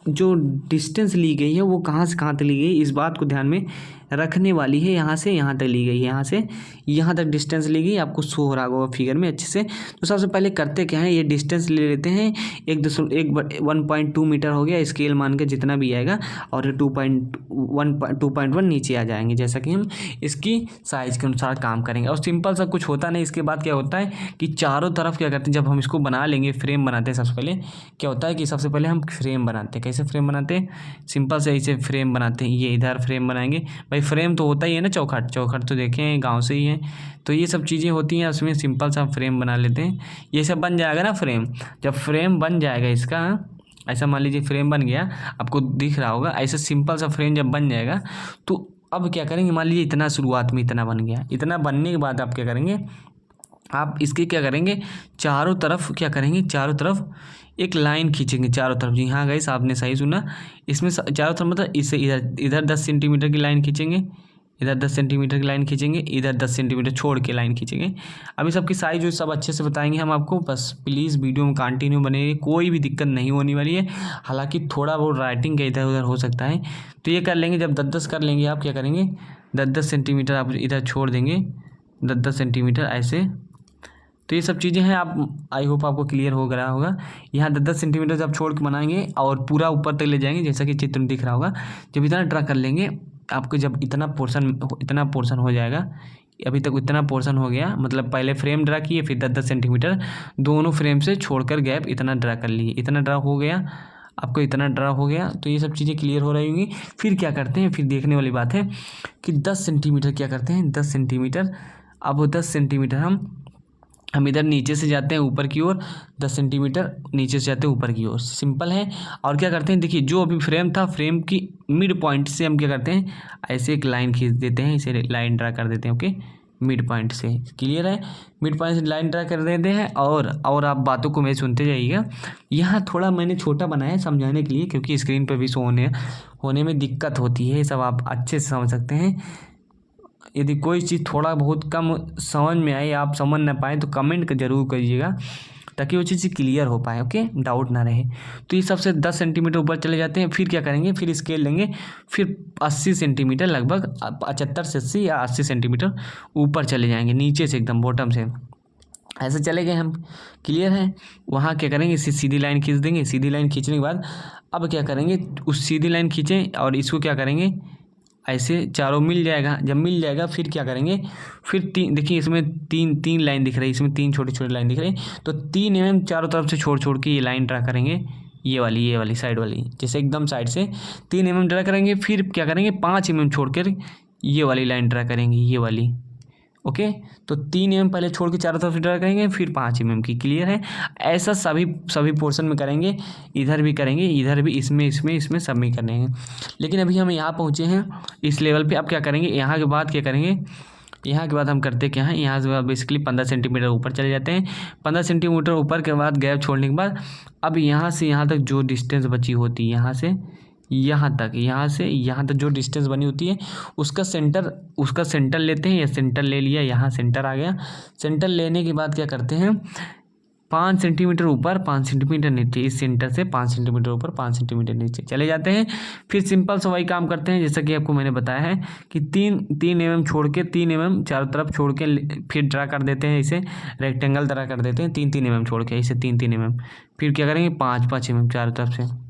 जो डिस्टेंस ली गई है वो कहाँ से कहाँ तक ली गई, इस बात को ध्यान में रखने वाली है। यहाँ से यहाँ तक ली गई है, यहाँ से यहाँ तक डिस्टेंस ली गई, आपको शो हो रहा होगा फिगर में अच्छे से। तो सबसे पहले करते क्या है, ये डिस्टेंस ले लेते हैं। 1.2 मीटर हो गया, स्केल मान के जितना भी आएगा, और 2.1 नीचे आ जाएंगे, जैसा कि हम इसकी साइज़ के अनुसार काम करेंगे। और सिंपल सा कुछ होता नहीं। इसके बाद क्या होता है कि चारों तरफ क्या करते हैं, जब हम इसको बना लेंगे, फ्रेम बनाते हैं। सबसे पहले क्या होता है कि सबसे पहले हम फ्रेम बनाते हैं। कैसे फ्रेम बनाते हैं, सिंपल से ऐसे फ्रेम बनाते हैं। ये इधर फ्रेम बनाएंगे, भाई फ्रेम तो होता ही है ना, चौखट तो देखें गांव से ही है। तो ये सब चीज़ें होती हैं, उसमें सिंपल सा फ्रेम बना लेते हैं। ये सब बन जाएगा ना फ्रेम। जब फ्रेम बन जाएगा इसका, ऐसा मान लीजिए फ्रेम बन गया, आपको दिख रहा होगा ऐसे सिंपल सा फ्रेम जब बन जाएगा, तो अब क्या करेंगे, मान लीजिए इतना शुरुआत में इतना बन गया। इतना बनने के बाद आप क्या करेंगे, आप इसके क्या करेंगे, चारों तरफ क्या करेंगे, चारों तरफ एक लाइन खींचेंगे चारों तरफ। जी हाँ गाइस, आपने सही सुना। इसमें चारों तरफ मतलब इससे इधर 10 सेंटीमीटर की लाइन खींचेंगे, इधर 10 सेंटीमीटर की लाइन खींचेंगे, इधर 10 सेंटीमीटर छोड़ के लाइन खींचेंगे। अभी सबकी साइज जो सब अच्छे से बताएंगे हम आपको। बस प्लीज़ वीडियो में कंटिन्यू बने, कोई भी दिक्कत नहीं होने वाली है। हालांकि थोड़ा बहुत राइटिंग का इधर उधर हो सकता है, तो ये कर लेंगे। जब 10-10 कर लेंगे, आप क्या करेंगे, 10-10 सेंटीमीटर आप इधर छोड़ देंगे, 10-10 सेंटीमीटर ऐसे। तो ये सब चीज़ें हैं। आप आई होप आपको क्लियर हो गया होगा। यहाँ 10-10 सेंटीमीटर जब छोड़ के बनाएंगे और पूरा ऊपर तक ले जाएंगे, जैसा कि चित्र में दिख रहा होगा। जब इतना ड्रा कर लेंगे, आपको जब इतना पोर्शन हो जाएगा, अभी तक इतना पोर्शन हो गया, मतलब पहले फ्रेम ड्रा किए, फिर 10-10 सेंटीमीटर दोनों फ्रेम से छोड़कर गैप इतना ड्रा कर लिए। इतना ड्रा हो गया, आपको इतना ड्रा हो गया। तो ये सब चीज़ें क्लियर हो रही होंगी। फिर क्या करते हैं, फिर देखने वाली बात है कि 10 सेंटीमीटर क्या करते हैं, 10 सेंटीमीटर। अब 10 सेंटीमीटर हम इधर नीचे से जाते हैं ऊपर की ओर, 10 सेंटीमीटर नीचे से जाते हैं ऊपर की ओर। सिंपल है। और क्या करते हैं, देखिए जो अभी फ्रेम था, फ्रेम की मिड पॉइंट से हम क्या करते हैं, ऐसे एक लाइन खींच देते हैं, इसे लाइन ड्रा कर देते हैं। ओके, मिड पॉइंट से, क्लियर है। मिड पॉइंट से लाइन ड्रा कर देते हैं। और आप बातों को मैं सुनते जाइएगा। यहाँ थोड़ा मैंने छोटा बनाया है समझाने के लिए, क्योंकि स्क्रीन पर भी शो होने में दिक्कत होती है। ये सब आप अच्छे से समझ सकते हैं। यदि कोई चीज़ थोड़ा बहुत कम समझ में आए, आप समझ ना पाए, तो कमेंट जरूर करिएगा, ताकि वो चीज़ क्लियर हो पाए। ओके, डाउट ना रहे। तो ये सबसे 10 सेंटीमीटर ऊपर चले जाते हैं। फिर क्या करेंगे, फिर स्केल लेंगे, फिर 80 सेंटीमीटर, लगभग 75 से 80 या 80 सेंटीमीटर ऊपर चले जाएंगे, नीचे से एकदम बॉटम से ऐसे चले गए हम। क्लियर है। वहाँ क्या करेंगे, सीधी लाइन खींच देंगे। सीधी लाइन खींचने के बाद अब क्या करेंगे, उस सीधी लाइन खींचें और इसको क्या करेंगे, ऐसे चारों मिल जाएगा। जब मिल जाएगा फिर क्या करेंगे, फिर देखिए इसमें तीन लाइन दिख रही है, इसमें 3 छोटी छोटी लाइन दिख रही है। तो 3 mm चारों तरफ से छोड़ के ये लाइन ड्रा करेंगे, ये वाली साइड वाली, जैसे एकदम साइड से 3 mm ड्रा करेंगे। फिर क्या करेंगे, 5 mm छोड़कर ये वाली लाइन ड्रा करेंगे, ये वाली। ओके। तो 3 mm पहले छोड़ के चारों तरफ से ड्रा करेंगे, फिर 5 mm की। क्लियर है? ऐसा सभी पोर्शन में करेंगे, इधर भी करेंगे, इधर भी, इसमें सब में करेंगे। लेकिन अभी हम यहाँ पहुँचे हैं इस लेवल पे। अब क्या करेंगे, यहाँ के बाद क्या करेंगे, यहाँ के बाद हम करते क्या है, यहाँ से बेसिकली 15 सेंटीमीटर ऊपर चले जाते हैं। 15 सेंटीमीटर ऊपर के बाद गैप छोड़ने के बाद अब यहाँ से यहाँ तक जो डिस्टेंस बची होती है, यहाँ से यहाँ तक, यहाँ से यहाँ तक जो डिस्टेंस बनी होती है उसका सेंटर लेते हैं। या सेंटर ले लिया, यहाँ सेंटर आ गया। सेंटर लेने के बाद क्या करते हैं, 5 सेंटीमीटर ऊपर 5 सेंटीमीटर नीचे, इस सेंटर से 5 सेंटीमीटर ऊपर 5 सेंटीमीटर नीचे चले जाते हैं। फिर सिंपल सा वही काम करते हैं जैसा कि आपको मैंने बताया है कि 3 mm छोड़ के 3 mm चारों तरफ छोड़ के फिर ड्रा कर देते हैं, इसे रेक्टेंगल ड्रा कर देते हैं 3 mm छोड़ के, इसे 3 mm। फिर क्या करेंगे 5 mm चारों तरफ से।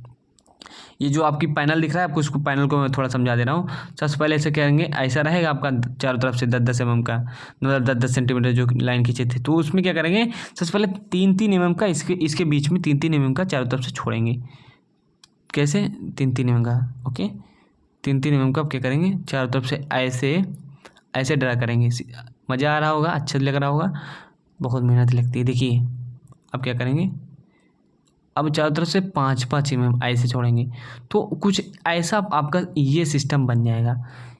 ये जो आपकी पैनल दिख रहा है आपको, इसको पैनल को मैं थोड़ा समझा दे रहा हूँ। सबसे पहले ऐसे करेंगे, ऐसा रहेगा आपका चारों तरफ से 10-10 mm का, मतलब 10-10 सेंटीमीटर जो लाइन खींचे थे। तो उसमें क्या करेंगे, सबसे पहले 3-3 mm का इसके बीच में 3-3 mm का चारों तरफ से छोड़ेंगे। कैसे, 3-3 mm का, ओके। 3-3 mm का अब क्या करेंगे, चारों तरफ से ऐसे ड्रा करेंगे। मज़ा आ रहा होगा, अच्छा लग रहा होगा, बहुत मेहनत लगती है। देखिए अब क्या करेंगे, अब चारों तरफ से 5-5 mm ऐसे छोड़ेंगे। तो कुछ ऐसा आपका ये सिस्टम बन जाएगा।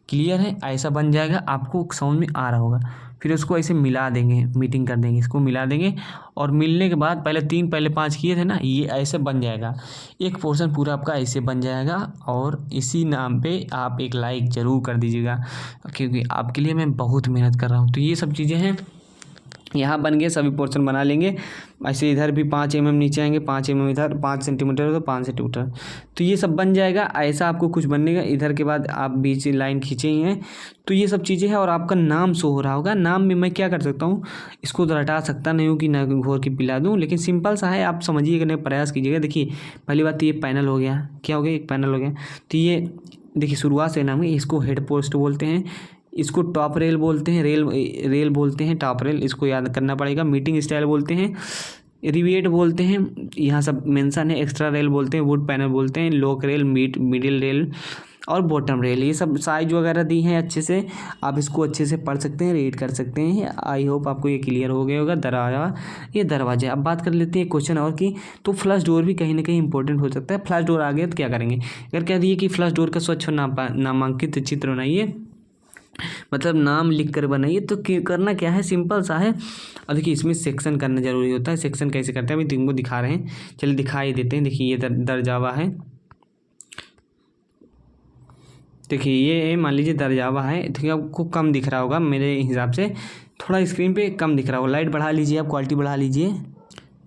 क्लियर है? ऐसा बन जाएगा, आपको समझ में आ रहा होगा। फिर उसको ऐसे मिला देंगे, मीटिंग कर देंगे, इसको मिला देंगे। और मिलने के बाद पहले 5 किए थे ना, ये ऐसे बन जाएगा। एक पोर्शन पूरा आपका ऐसे बन जाएगा। और इसी नाम पे आप एक लाइक ज़रूर कर दीजिएगा, क्योंकि आपके लिए मैं बहुत मेहनत कर रहा हूँ। तो ये सब चीज़ें हैं, यहाँ बन गए, सभी पोर्शन बना लेंगे। ऐसे इधर भी 5 mm नीचे आएंगे, 5 mm इधर, 5 सेंटीमीटर तो 5 सेंटीमीटर। तो ये सब बन जाएगा। ऐसा आपको कुछ बनेगा। इधर के बाद आप बीच लाइन खींचे ही हैं। तो ये सब चीज़ें हैं। और आपका नाम शो हो रहा होगा। नाम में मैं क्या कर सकता हूँ, इसको तो रटा सकता नहीं हूँ कि ना घोर के पिला दूँ, लेकिन सिंपल सा है, आप समझिएगा, नहीं प्रयास कीजिएगा। देखिए पहली बात तो ये पैनल हो गया, क्या हो गया, एक पैनल हो गया। तो ये देखिए शुरुआत से नाम है, इसको हेड पोस्ट बोलते हैं, इसको टॉप रेल बोलते हैं, रेल बोलते हैं, टॉप रेल, इसको याद करना पड़ेगा। मीटिंग स्टाइल बोलते हैं, रिवेट बोलते हैं, यहाँ सब मेंशन है। एक्स्ट्रा रेल बोलते हैं, वुड पैनल बोलते हैं, लोक रेल, मिडिल रेल और बॉटम रेल। ये सब साइज वगैरह दी हैं अच्छे से, आप इसको अच्छे से पढ़ सकते हैं, रीड कर सकते हैं। आई होप आपको ये क्लियर हो गया होगा। दरवाजा, ये दरवाजा। अब बात कर लेते हैं क्वेश्चन और की। तो फ्लश डोर भी कहीं ना कहीं इंपॉर्टेंट हो सकता है। फ्लश डोर आ गया तो क्या करेंगे, अगर कह दिए कि फ्लश डोर का स्वच्छ नामांकित चित्र बनाइए, मतलब नाम लिख कर बनाइए, तो करना क्या है, सिंपल सा है। और देखिए इसमें सेक्शन करना जरूरी होता है। सेक्शन कैसे करते हैं अभी तुमको दिखा रहे हैं, चलिए दिखा ही देते हैं। देखिए ये दरजावा है, देखिए ये मान लीजिए दरजावा है। देखिए आपको कम दिख रहा होगा मेरे हिसाब से, थोड़ा स्क्रीन पे कम दिख रहा होगा। लाइट बढ़ा लीजिए, आप क्वालिटी बढ़ा लीजिए।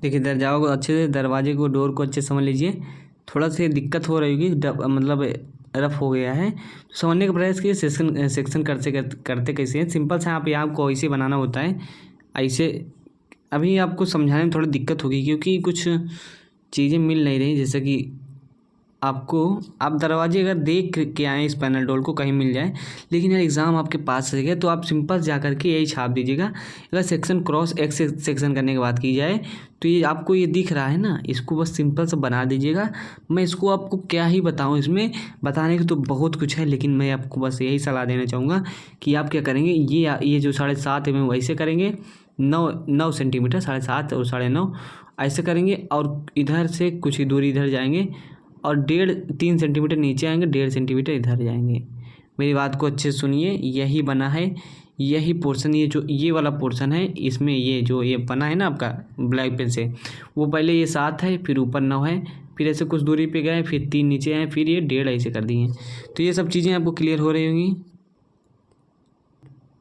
देखिए दरजावा को अच्छे से, दरवाजे को, डोर को अच्छे से समझ लीजिए। थोड़ा सा दिक्कत हो रही होगी, मतलब रफ हो गया है, तो समझने का प्रयास कीजिए। सेक्शन करते कैसे हैं, सिंपल से यहाँ आपको ऐसे बनाना होता है, ऐसे। अभी आपको समझाने में थोड़ी दिक्कत होगी क्योंकि कुछ चीज़ें मिल नहीं रही, जैसे कि आप दरवाजे अगर देख के आएँ इस पैनल डोर को, कहीं मिल जाए, लेकिन यार एग्ज़ाम आपके पास रह गया तो आप सिंपल जा करके यही छाप दीजिएगा। अगर सेक्शन क्रॉस एक सेक्शन करने के बाद की जाए तो ये आपको ये दिख रहा है ना, इसको बस सिंपल से बना दीजिएगा। मैं इसको आपको क्या ही बताऊँ, इसमें बताने की तो बहुत कुछ है, लेकिन मैं आपको बस यही सलाह देना चाहूँगा कि आप क्या करेंगे, ये जो 7.5 mm वैसे करेंगे, 9 सेंटीमीटर, 7.5 और 9.5 ऐसे करेंगे। और इधर से कुछ ही दूरी इधर जाएंगे और 3.5 सेंटीमीटर नीचे आएंगे, 1.5 सेंटीमीटर इधर जाएंगे। मेरी बात को अच्छे से सुनिए, यही बना है, यही पोर्शन, ये वाला पोर्शन है, इसमें ये बना है ना आपका ब्लैक पेन से, वो पहले ये 7 है, फिर ऊपर 9 है, फिर ऐसे कुछ दूरी पे गए, फिर 3 नीचे आए, फिर ये 1.5 ऐसे कर दिए। तो ये सब चीज़ें आपको क्लियर हो रही होंगी।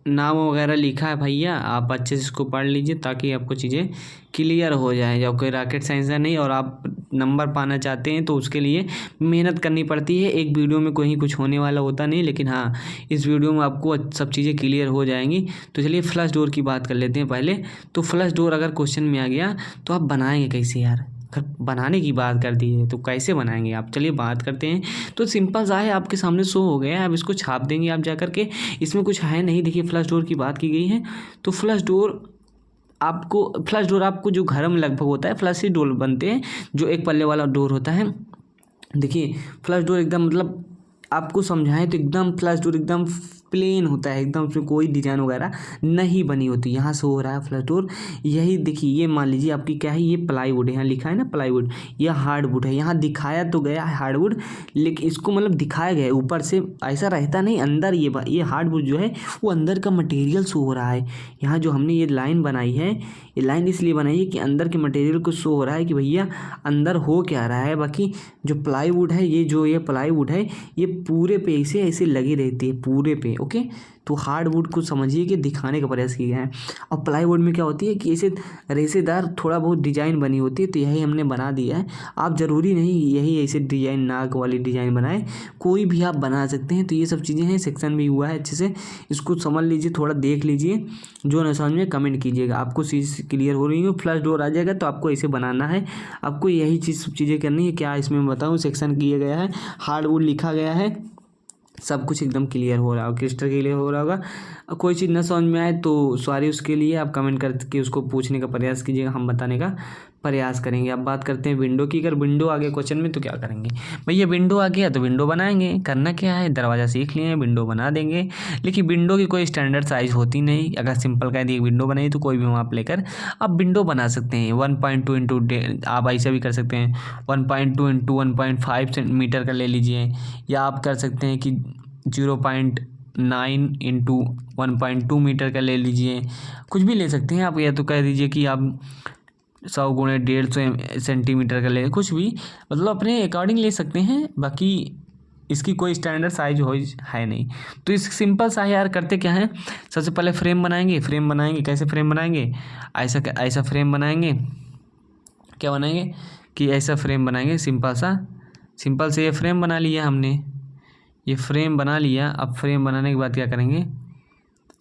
नाम वगैरह लिखा है भैया, आप अच्छे से इसको पढ़ लीजिए ताकि आपको चीज़ें क्लियर हो जाए। जब कोई रॉकेट साइंस है नहीं और आप नंबर पाना चाहते हैं तो उसके लिए मेहनत करनी पड़ती है। एक वीडियो में कोई कुछ होने वाला होता नहीं, लेकिन हाँ इस वीडियो में आपको सब चीज़ें क्लियर हो जाएंगी। तो चलिए फ्लश डोर की बात कर लेते हैं पहले। तो फ्लश डोर अगर क्वेश्चन में आ गया तो आप बनाएंगे कैसे यार, अगर बनाने की बात कर दी है तो कैसे बनाएंगे आप, चलिए बात करते हैं। तो सिंपल सा है, आपके सामने शो हो गया है, आप इसको छाप देंगे आप जा करके, इसमें कुछ है नहीं। देखिए फ्लश डोर की बात की गई है, तो फ्लश डोर आपको जो घर में लगभग होता है, फ्लश ही डोर बनते हैं, जो एक पल्ले वाला डोर होता है। देखिए फ्लश डोर एकदम, मतलब आपको समझाएं तो एकदम फ्लश डोर एकदम प्लेन होता है एकदम, उसमें कोई डिजाइन वगैरह नहीं बनी होती। यहाँ से हो रहा है फ्लैट डोर। यही देखिए, ये मान लीजिए आपकी क्या है, ये प्लाईवुड है, यहाँ लिखा है ना प्लाईवुड, यह हार्डवुड है। यहाँ दिखाया तो गया है हार्डवुड, लेकिन इसको मतलब दिखाया गया है ऊपर से, ऐसा रहता नहीं अंदर। ये हार्डवुड जो है वो अंदर का मटेरियल शो हो रहा है। यहाँ जो हमने ये लाइन बनाई है, ये लाइन इसलिए बनाई है कि अंदर के मटेरियल को शो हो रहा है कि भैया अंदर हो क्या रहा है। बाकी जो प्लाईवुड है, ये प्लाईवुड है, ये पूरे पे इसे ऐसे लगी रहती है पूरे पे, ओके। तो हार्डवुड को समझिए कि दिखाने का प्रयास किया है। और प्लाईवुड में क्या होती है कि ऐसे रेसेदार थोड़ा बहुत डिजाइन बनी होती है, तो यही हमने बना दिया है। आप ज़रूरी नहीं यही ऐसे डिजाइन, नाक वाली डिजाइन बनाए, कोई भी आप बना सकते हैं। तो ये सब चीज़ें हैं, सेक्शन भी हुआ है अच्छे से, इसको समझ लीजिए, थोड़ा देख लीजिए। जो न समझ में कमेंट कीजिएगा, आपको चीज़ क्लियर हो रही है। फ्लश डोर आ जाएगा तो आपको ऐसे बनाना है, आपको यही सब चीज़ें करनी है। क्या इसमें बताऊँ, सेक्शन किया गया है, हार्डवुड लिखा गया है, सब कुछ एकदम क्लियर हो रहा होगा, क्रिस्टल क्लियर हो रहा होगा। कोई चीज़ ना समझ में आए तो सॉरी, उसके लिए आप कमेंट करके उसको पूछने का प्रयास कीजिएगा, हम बताने का प्रयास करेंगे। अब बात करते हैं विंडो की। अगर विंडो आ गया क्वेश्चन में तो क्या करेंगे भैया, विंडो आ गया तो विंडो बनाएंगे। करना क्या है, दरवाज़ा सीख लिए, विंडो बना देंगे। लेकिन विंडो की कोई स्टैंडर्ड साइज़ होती नहीं। अगर सिंपल कह दिए विंडो बनाई तो कोई भी माप लेकर आप विंडो बना सकते हैं। 1.2 इंटू, आप ऐसा भी कर सकते हैं 1.2 इंटू 1.5 मीटर का ले लीजिए, या आप कर सकते हैं कि 0.9 इंटू 1.2 मीटर का ले लीजिए, कुछ भी ले सकते हैं आप। या तो कह दीजिए कि आप 100 गुणे 150 सेंटीमीटर का ले, कुछ भी मतलब अपने अकॉर्डिंग ले सकते हैं। बाकी इसकी कोई स्टैंडर्ड साइज हो है नहीं। तो इस सिंपल सा यार करते क्या है, सबसे पहले फ्रेम बनाएंगे। कैसे फ्रेम बनाएंगे, ऐसा फ्रेम बनाएंगे। क्या बनाएंगे कि ऐसा फ्रेम बनाएंगे, सिंपल से ये फ्रेम बना लिया हमने, ये फ्रेम बना लिया। अब फ्रेम बनाने के बाद क्या करेंगे,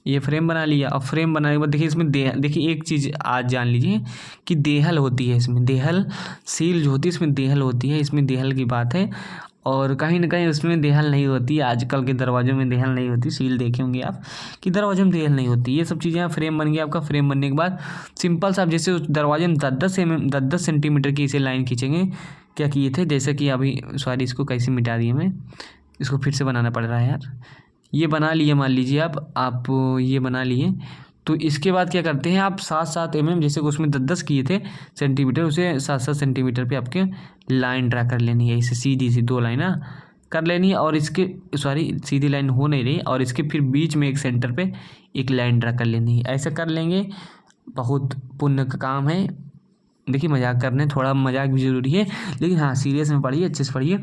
ये फ्रेम बना लिया। अब फ्रेम बनाने के बाद देखिए इसमें देखिए एक चीज़ आज जान लीजिए कि देहल होती है इसमें, देहल सील जो होती है इसमें देहल होती है, इसमें देहल की बात है। और कहीं ना कहीं उसमें देहल नहीं होती, आजकल के दरवाज़ों में देहल नहीं होती। सील देखे होंगे आप कि दरवाज़ों में देहल नहीं होती। ये सब चीज़ें, फ्रेम बन गया आपका। फ्रेम बनने के बाद सिंपल सा आप जैसे उस दरवाजे में 10 सेंटीमीटर की इसे लाइन खींचेंगे। क्या किए थे, जैसे कि अभी सॉरी इसको कैसे मिटा दिए मैं, इसको फिर से बनाना पड़ रहा है यार। ये बना लिए, मान लीजिए आप ये बना लिए। तो इसके बाद क्या करते हैं आप 7-7 mm, जैसे कि उसमें 10-10 किए थे सेंटीमीटर, उसे 7-7 सेंटीमीटर पे आपके लाइन ड्रा कर लेनी है। इसे सीधी सी 2 लाइन कर लेनी है। और इसके सॉरी सीधी लाइन हो नहीं रही, और इसके फिर बीच में एक सेंटर पे एक लाइन ड्रा कर लेनी है। ऐसा कर लेंगे, बहुत पुण्य का काम है। देखिए मजाक करने, थोड़ा मजाक भी ज़रूरी है, लेकिन हाँ सीरियस में पढ़िए, अच्छे से पढ़िए।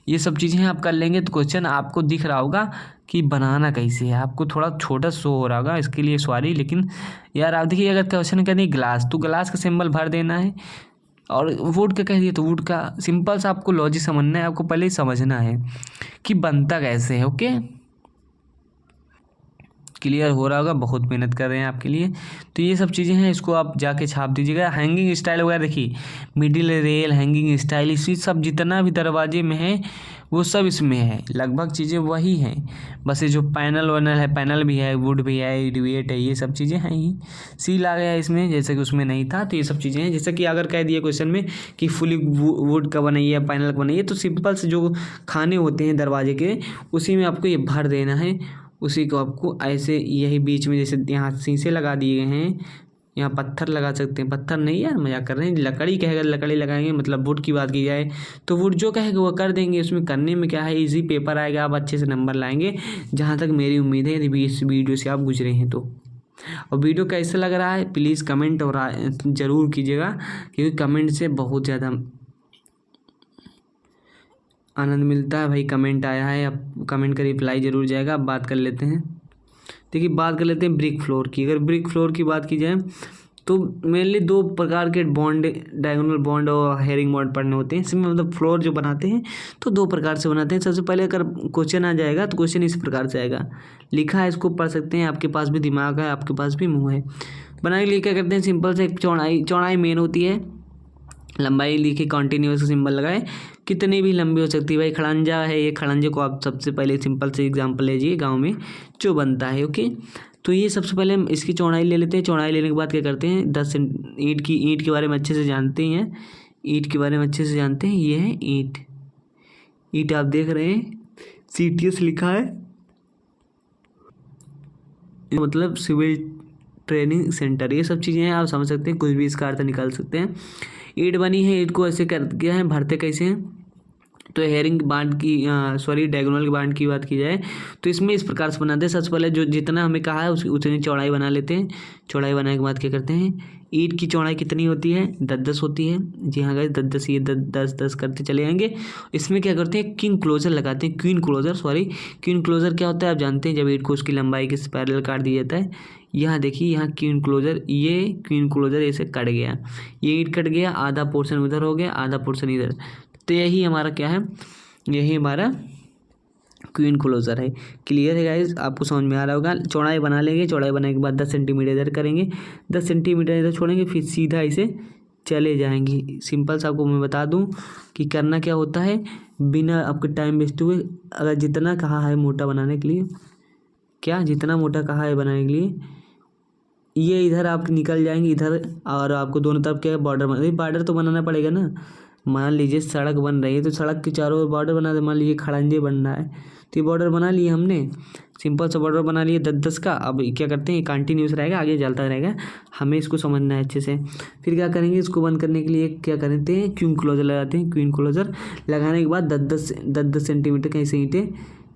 ये सब चीज़ें आप कर लेंगे तो क्वेश्चन आपको दिख रहा होगा कि बनाना कैसे है। आपको थोड़ा छोटा शो हो रहा होगा, इसके लिए सॉरी। लेकिन यार आप देखिए, अगर क्वेश्चन कहते हैं ग्लास, तो ग्लास का सिंबल भर देना है। और वुड का कह दिए तो वुड का सिंपल सा आपको लॉजिक समझना है, आपको पहले ही समझना है कि बनता कैसे है। ओके, क्लियर हो रहा होगा, बहुत मेहनत कर रहे हैं आपके लिए। तो ये सब चीज़ें हैं, इसको आप जाके छाप दीजिएगा। हैंगिंग स्टाइल वगैरह देखिए, मिडिल रेल, हैंगिंग स्टाइल, इसी सब जितना भी दरवाजे में है वो सब इसमें है, लगभग चीज़ें वही हैं। बस ये जो पैनल वैनल है, पैनल भी है, वुड भी है, रिवेट है, ये सब चीज़ें हैं ही। सील आ गया इसमें, जैसे कि उसमें नहीं था। तो ये सब चीज़ें हैं, जैसे कि अगर कह दिए क्वेश्चन में कि फुली वुड का बनाइए, पैनल का बनाइए, तो सिंपल से जो खाने होते हैं दरवाजे के, उसी में आपको ये भर देना है। उसी को आपको ऐसे, यही बीच में जैसे यहाँ शीशे लगा दिए गए हैं, यहाँ पत्थर लगा सकते हैं। पत्थर नहीं यार, मजाक कर रहे हैं, लकड़ी कहेगा लकड़ी लगाएंगे, मतलब वुड की बात की जाए तो वुड जो कहेगा वो कर देंगे। उसमें करने में क्या है, इजी पेपर आएगा, आप अच्छे से नंबर लाएंगे, जहाँ तक मेरी उम्मीद है, यदि इस वीडियो से आप गुजरे हैं तो। और वीडियो कैसा लग रहा है प्लीज़ कमेंट और ज़रूर कीजिएगा, क्योंकि कमेंट से बहुत ज़्यादा आनंद मिलता है भाई। कमेंट आया है, अब कमेंट का रिप्लाई ज़रूर जाएगा। अब बात कर लेते हैं, देखिए बात कर लेते हैं ब्रिक फ्लोर की। अगर ब्रिक फ्लोर की बात की जाए तो मेनली 2 प्रकार के बॉन्ड, डायगोनल बॉन्ड और हेरिंग बॉन्ड पढ़ने होते हैं इसमें। मतलब फ्लोर जो बनाते हैं तो 2 प्रकार से बनाते हैं। सबसे पहले अगर क्वेश्चन आ जाएगा तो क्वेश्चन इस प्रकार से आएगा, लिखा है, इसको पढ़ सकते हैं, आपके पास भी दिमाग है, आपके पास भी मुँह है। बनाने के लिए क्या करते हैं, सिंपल से एक चौड़ाई मेन होती है, लंबाई लिखी, कॉन्टिन्यूस सिंबल लगाए, कितनी भी लंबी हो सकती है भाई। खड़ंजा है, ये खड़ंजे को आप सबसे पहले सिंपल से एग्जांपल लीजिए, गांव में जो बनता है। ओके, तो ये सबसे पहले हम इसकी चौड़ाई ले लेते हैं। चौड़ाई लेने के बाद क्या करते हैं, 10 ईंट के बारे में अच्छे से जानते हैं, ईंट के बारे में अच्छे से जानते हैं। ये है ईंट आप देख रहे हैं, CTS लिखा है, मतलब सिविल ट्रेनिंग सेंटर, ये सब चीज़ें हैं, आप समझ सकते हैं, कुछ भी इसका अर्थ निकाल सकते हैं। ईंट बनी है, ईंट को ऐसे कर दिया है, भरते कैसे हैं, तो हेरिंग बांड की डायगोनल बांड की बात की जाए तो इसमें इस प्रकार से बनाते हैं। सबसे पहले जो जितना हमें कहा है उसकी उतनी चौड़ाई बना लेते हैं। चौड़ाई बनाने के बाद क्या करते हैं, ईंट की चौड़ाई कितनी होती है, 10-10 होती है। जी हाँ गाइस, 10-10, ये 10-10 करते चले जाएंगे। इसमें क्या करते हैं, क्वीन क्लोजर लगाते हैं। क्वीन क्लोजर क्या होता है आप जानते हैं, जब ईंट को उसकी लंबाई के पैरेलल काट दिया जाता है। यहाँ देखिए, यहाँ क्वीन क्लोजर ऐसे कट गया, ये ईंट कट गया, आधा पोर्शन उधर हो गया, आधा पोर्शन इधर। तो यही हमारा क्या है, यही हमारा क्वीन क्लोजर है। क्लियर है गाइस, आपको समझ में आ रहा होगा। चौड़ाई बना लेंगे, चौड़ाई बनाने के बाद 10 सेंटीमीटर इधर करेंगे, 10 सेंटीमीटर इधर छोड़ेंगे, फिर सीधा इसे चले जाएंगे। सिंपल सा आपको मैं बता दूं कि करना क्या होता है, बिना आपके टाइम वेस्ट हुए, अगर जितना कहा है मोटा बनाने के लिए, जितना मोटा कहा है बनाने के लिए, ये इधर आप निकल जाएंगे इधर, और आपको दोनों तरफ क्या है, बॉर्डर तो बनाना पड़ेगा ना। मान लीजिए सड़क बन रही है तो सड़क के चारों ओर बॉर्डर बना दे। मान लीजिए खड़ंजे बन रहा है तो ये बॉर्डर बना लिए हमने, सिंपल सा बॉर्डर बना लिए 10-10 का। अब क्या करते हैं, ये कंटिन्यूस रहेगा, आगे चलता रहेगा, हमें इसको समझना है अच्छे से। फिर क्या करेंगे, इसको बंद करने के लिए क्या करते हैं, क्वीन क्लोजर लगाते हैं। क्वीन क्लोजर लगाने के बाद 10-10 सेंटीमीटर की ऐसे ईंटें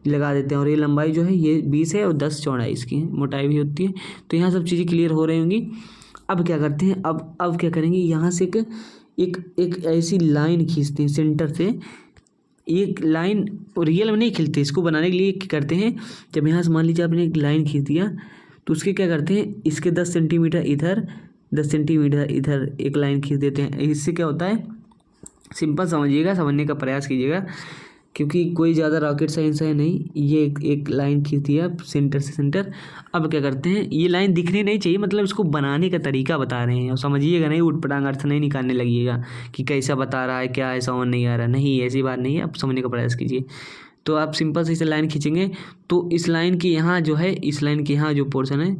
लगा देते हैं, और ये लंबाई जो है ये 20 है और 10 चौड़ाई इसकी है, मोटाई भी होती है। तो यहाँ सब चीज़ें क्लियर हो रही होंगी। अब क्या करते हैं, अब क्या करेंगे, यहाँ से एक ऐसी लाइन खींचते हैं सेंटर से। एक लाइन रियल में नहीं खींचते, इसको बनाने के लिए क्या करते हैं, जब यहाँ से मान लीजिए आपने एक लाइन खींच दिया तो उसके क्या करते हैं, इसके 10 सेंटीमीटर इधर, 10 सेंटीमीटर इधर एक लाइन खींच देते हैं। इससे क्या होता है, सिंपल समझिएगा, समझने का प्रयास कीजिएगा, क्योंकि कोई ज़्यादा रॉकेट साइंस है नहीं। ये एक लाइन खींच दिया सेंटर से सेंटर। अब क्या करते हैं, ये लाइन दिखनी नहीं चाहिए, मतलब इसको बनाने का तरीका बता रहे हैं, और समझिएगा नहीं, उटपटांग अर्थ नहीं निकालने लगिएगा कि कैसा बता रहा है, क्या है, समझ नहीं आ रहा, नहीं ऐसी बात नहीं है, आप समझने का प्रयास कीजिए। तो आप सिंपल से इसे लाइन खींचेंगे तो इस लाइन के यहाँ जो है, इस लाइन के यहाँ जो पोर्शन है,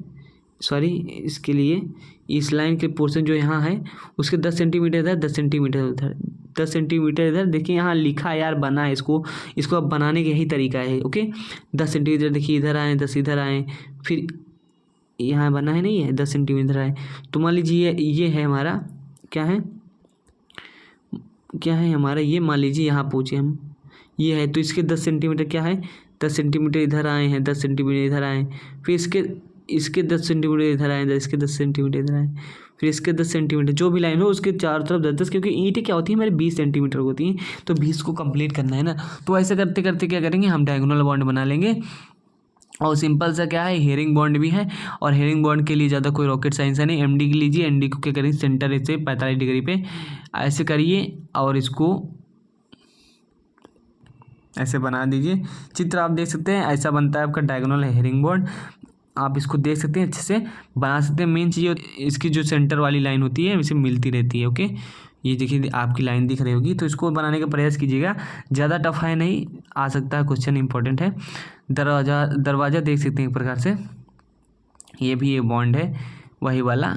इसके लिए इस लाइन के पोर्शन जो यहाँ है उसके 10 सेंटीमीटर इधर, 10 सेंटीमीटर उधर, 10 सेंटीमीटर इधर। देखिए यहाँ लिखा है यार, बना है, इसको अब बनाने का यही तरीका है। ओके, 10 सेंटीमीटर देखिए इधर आए, 10 इधर आए, फिर यहाँ बना है, नहीं है, 10 सेंटीमीटर आए। तो मान लीजिए ये है हमारा, क्या है हमारा, ये मान लीजिए यहाँ पहुँचे हम, ये है, तो इसके 10 सेंटीमीटर क्या है, 10 सेंटीमीटर इधर आए हैं, 10 सेंटीमीटर इधर आए, फिर इसके 10 सेंटीमीटर इधर आए, इसके 10 सेंटीमीटर इधर आए, फिर इसके 10 सेंटीमीटर, जो भी लाइन हो उसके चारों तरफ 10-10, क्योंकि ईंटें क्या होती है हमारे 20 सेंटीमीटर होती हैं, तो 20 को कंप्लीट करना है ना। तो ऐसे करते करते क्या करेंगे, हम डायगोनल बॉन्ड बना लेंगे। और सिंपल सा क्या है, हेरिंग बॉन्ड भी है, और हेरिंग बॉन्ड के लिए ज़्यादा कोई रॉकेट साइंस है नहीं। एमडी की लीजिए, एमडी को क्या करेंगे, सेंटर से 45 डिग्री पे ऐसे करिए, और इसको ऐसे बना दीजिए। चित्र आप देख सकते हैं, ऐसा बनता है आपका डायगोनल हेरिंग बॉन्ड। आप इसको देख सकते हैं, अच्छे से बना सकते हैं। मेन चीज़ इसकी जो सेंटर वाली लाइन होती है इसे मिलती रहती है। ओके, ये देखिए आपकी लाइन दिख रही होगी, तो इसको बनाने का प्रयास कीजिएगा, ज़्यादा टफ है नहीं, आ सकता है, क्वेश्चन इंपॉर्टेंट है। दरवाज़ा देख सकते हैं एक प्रकार से, ये भी ये बॉन्ड है वही वाला।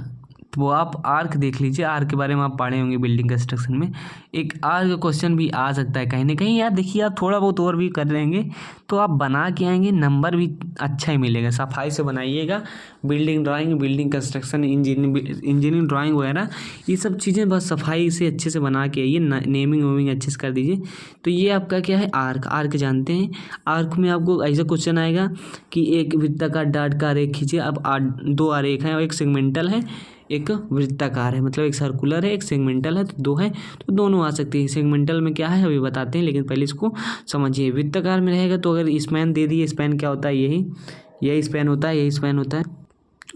तो वो आप आर्क देख लीजिए, आर्क के बारे में आप पढ़े होंगे बिल्डिंग कंस्ट्रक्शन में, एक आर्क क्वेश्चन भी आ सकता है कहीं ना कहीं। यार देखिए, आप थोड़ा बहुत और भी कर लेंगे तो आप बना के आएंगे, नंबर भी अच्छा ही मिलेगा। सफाई से बनाइएगा, building drawing, building construction, engineering drawing वगैरह, ये सब चीज़ें बस सफाई से अच्छे से बना के आइए, नेमिंग वेमिंग अच्छे से कर दीजिए। तो ये आपका क्या है, आर्क जानते हैं। आर्क में आपको ऐसा क्वेश्चन आएगा कि एक वृत्ताकार डार्ट का आरेख खींचिए। अब 2 आरेख हैं और एक सेगमेंटल है, एक वृत्ताकार है, मतलब एक सर्कुलर है, एक सेगमेंटल है, तो 2 है, तो दोनों आ सकती है। सेगमेंटल में क्या है अभी बताते हैं, लेकिन पहले इसको समझिए। वृत्ताकार में रहेगा तो अगर स्पैन दे दिए, स्पैन क्या होता है, यही स्पैन होता है, यही स्पैन होता है।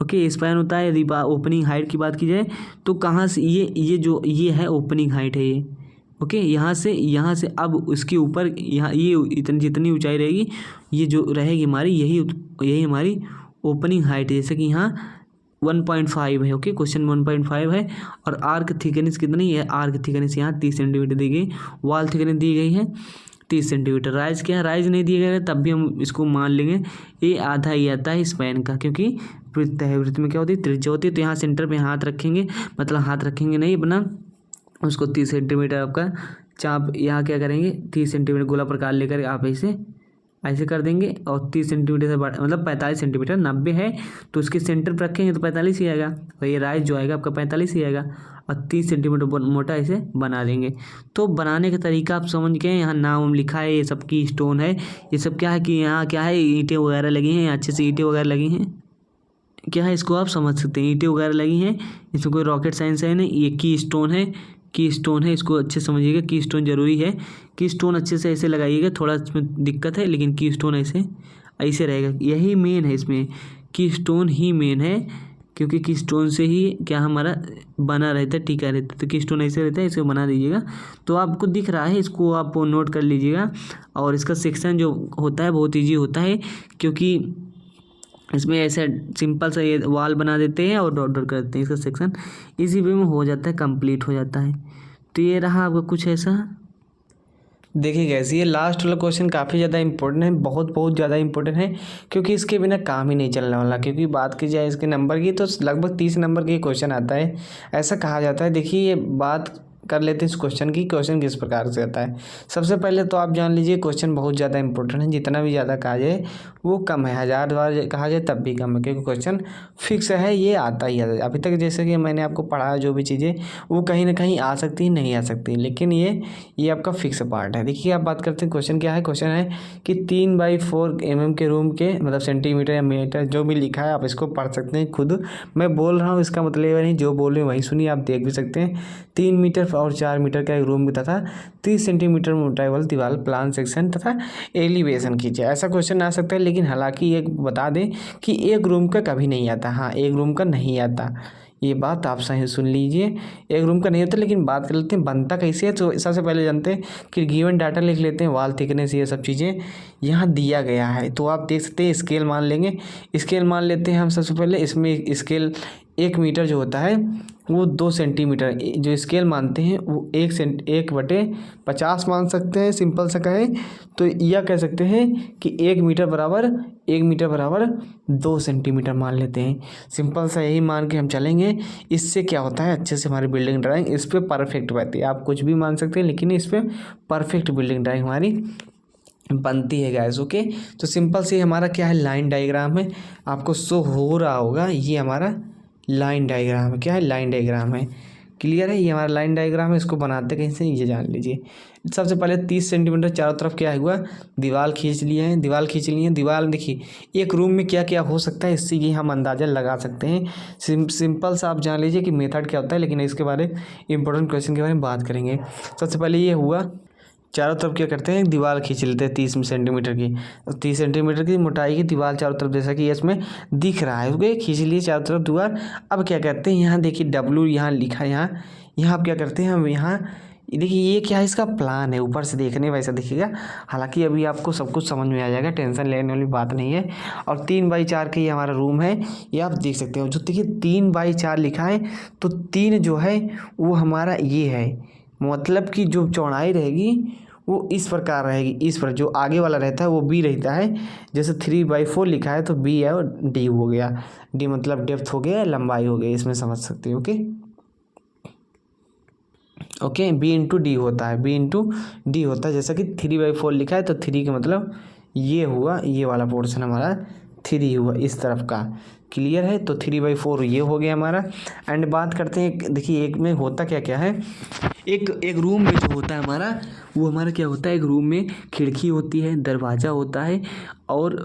ओके, स्पैन होता है। यदि ओपनिंग हाइट की बात की जाए तो कहाँ से, ये है ओपनिंग हाइट है ये। ओके, यहाँ से अब उसके ऊपर यहाँ ये जितनी ऊंचाई रहेगी, ये जो रहेगी हमारी, यही हमारी ओपनिंग हाइट है। जैसे कि यहाँ 1.5 है। ओके, क्वेश्चन 1.5 है। और आर्क थिकनेस कितनी है, आर्क थिकनेस यहाँ 30 सेंटीमीटर दी गई, वॉल थिकनेस दी गई है 30 सेंटीमीटर। राइज क्या है, राइज नहीं दिया गया है, तब भी हम इसको मान लेंगे ये आधा ही आता है स्पैन का, क्योंकि वृत्त है, वृत्त में क्या होती है, त्रिज्या होती है। तो यहाँ सेंटर पे हाथ रखेंगे, मतलब हाथ रखेंगे नहीं अपना, उसको 30 सेंटीमीटर आपका चाप यहाँ क्या करेंगे, 30 सेंटीमीटर गोला प्रकार लेकर आप इसे ऐसे कर देंगे और 30 सेंटीमीटर से मतलब 45 सेंटीमीटर, 90 है तो उसके सेंटर पर रखेंगे तो 45 ही आएगा, और ये राइज जो आएगा आपका 45 ही आएगा, और 30 सेंटीमीटर मोटा इसे बना देंगे। तो बनाने का तरीका आप समझ गए। यहाँ नाम लिखा है, ये सब की स्टोन है, ये सब क्या है कि यहाँ क्या है, ईंटें वगैरह लगी हैं, अच्छे से ईंटें वगैरह लगी हैं, क्या है इसको आप समझ सकते हैं, ईंटें वगैरह लगी हैं, इसमें कोई रॉकेट साइंस है नहीं। ये की स्टोन है, की स्टोन है, इसको अच्छे से समझिएगा, की स्टोन जरूरी है, की स्टोन अच्छे से ऐसे लगाइएगा, थोड़ा इसमें दिक्कत है लेकिन की स्टोन ऐसे ऐसे रहेगा, यही मेन है इसमें, की स्टोन ही मेन है, क्योंकि की स्टोन से ही क्या हमारा बना रहता है, टिका रहता है, तो की स्टोन ऐसे रहता है, इसको बना दीजिएगा। तो आपको दिख रहा है, इसको आप नोट कर लीजिएगा। और इसका सेक्शन जो होता है बहुत ईजी होता है, क्योंकि इसमें ऐसे सिंपल सा ये वाल बना देते हैं और डॉट डॉट करते हैं, इसका सेक्शन इजी वे में हो जाता है, कंप्लीट हो जाता है। तो ये रहा आपका कुछ ऐसा। देखिए गैस, ये लास्ट वाला क्वेश्चन काफ़ी ज़्यादा इंपॉर्टेंट है, बहुत ज़्यादा इंपॉर्टेंट है, क्योंकि इसके बिना काम ही नहीं चलने वाला। क्योंकि बात की जाए इसके नंबर की तो लगभग 30 नंबर के क्वेश्चन आता है, ऐसा कहा जाता है। देखिए ये बात कर लेते हैं इस क्वेश्चन की, क्वेश्चन किस प्रकार से आता है। सबसे पहले तो आप जान लीजिए क्वेश्चन बहुत ज़्यादा इंपॉर्टेंट है, जितना भी ज़्यादा कहा जाए वो कम है, 1000 बार कहा जाए तब भी कम है, क्योंकि क्वेश्चन फिक्स है, ये आता ही आता है। अभी तक जैसे कि मैंने आपको पढ़ाया जो भी चीज़ें वो कहीं ना कहीं आ सकती नहीं आ सकती, लेकिन ये आपका फिक्स पार्ट है। देखिए आप बात करते हैं क्वेश्चन क्या है। क्वेश्चन है कि 3x4 mm के रूम के मतलब सेंटीमीटर या मीटर जो भी लिखा है आप इसको पढ़ सकते हैं खुद, मैं बोल रहा हूँ इसका मतलब ये नहीं, जो बोल रहे हैं वही सुनिए, आप देख भी सकते हैं। 3 मीटर और 4 मीटर का एक रूम तथा 30 सेंटीमीटर मोटाई वाली दीवार, प्लान सेक्शन तथा एलिवेशन कीजिए। ऐसा क्वेश्चन आ सकता है, लेकिन हालांकि ये बता दें कि एक रूम का कभी नहीं आता। हाँ, एक रूम का नहीं आता, ये बात आप सही सुन लीजिए, एक रूम का नहीं होता। लेकिन बात कर लेते हैं बनता कैसे है। तो सबसे पहले जानते हैं कि गिवन डाटा लिख लेते हैं, वॉल थिकनेस, ये सब चीज़ें यहाँ दिया गया है। तो आप देख सकते हैं, स्केल मान लेंगे, स्केल मान लेते हैं हम सबसे पहले। इसमें स्केल 1 मीटर जो होता है वो 2 सेंटीमीटर, जो स्केल मानते हैं वो 1/50 मान सकते हैं, सिंपल सा कहें तो यह कह सकते हैं कि 1 मीटर बराबर 2 सेंटीमीटर मान लेते हैं। सिंपल सा यही मान के हम चलेंगे। इससे क्या होता है, अच्छे से हमारी बिल्डिंग ड्राइंग इस पर परफेक्ट बनती है। आप कुछ भी मान सकते हैं, लेकिन इस पर परफेक्ट बिल्डिंग ड्राइंग हमारी बनती है गाइस। ओके, तो सिंपल से हमारा क्या है, लाइन डायग्राम है, आपको शो हो रहा होगा, ये हमारा लाइन डायग्राम है। क्या है, लाइन डायग्राम है। क्लियर है, ये हमारा लाइन डायग्राम है। इसको बनाते कहीं से ये जान लीजिए। सबसे पहले 30 सेंटीमीटर चारों तरफ क्या हुआ, दीवार खींच लिए हैं, दीवार खींच लिए हैं। दीवार देखिए एक रूम में क्या क्या हो सकता है, इससे ये हम अंदाज़ा लगा सकते हैं। सिंपल सा आप जान लीजिए कि मेथड क्या होता है, लेकिन इसके बारे में इंपॉर्टेंट क्वेश्चन के बारे में बात करेंगे। सबसे पहले ये हुआ, चारों तरफ क्या करते हैं, दीवार खींच लेते हैं 30 सेंटीमीटर की, 30 सेंटीमीटर की मोटाई की दीवार चारों तरफ, जैसा कि इसमें दिख रहा है। ओके, खींच लिए चारों तरफ दीवार। अब क्या करते हैं, यहाँ देखिए W यहाँ लिखा है, यहाँ आप क्या करते हैं, हम यहाँ देखिए ये क्या है, इसका प्लान है, ऊपर से देखने वैसा दिखेगा। हालांकि अभी आपको सब कुछ समझ में आ जाएगा, टेंशन लेने वाली बात नहीं है। और 3x4 का ये हमारा रूम है, ये आप देख सकते हो। जो देखिए 3x4 लिखा है, तो 3 जो है वो हमारा ये है, मतलब कि जो चौड़ाई रहेगी वो इस प्रकार रहेगी, इस पर जो आगे वाला रहता है वो B रहता है। जैसे 3x4 लिखा है तो B है और D हो गया, D मतलब डेप्थ हो गया, लंबाई हो गई, इसमें समझ सकते हो। ओके, B/D होता है, B/D होता है। जैसा कि 3x4 लिखा है तो 3 का मतलब ये हुआ, ये वाला पोर्शन हमारा 3 हुआ इस तरफ का। क्लियर है, तो 3/4 ये हो गया हमारा। एंड बात करते हैं, देखिए एक में होता क्या क्या है, एक रूम में जो होता है हमारा, वो हमारा क्या होता है, एक रूम में खिड़की होती है, दरवाज़ा होता है और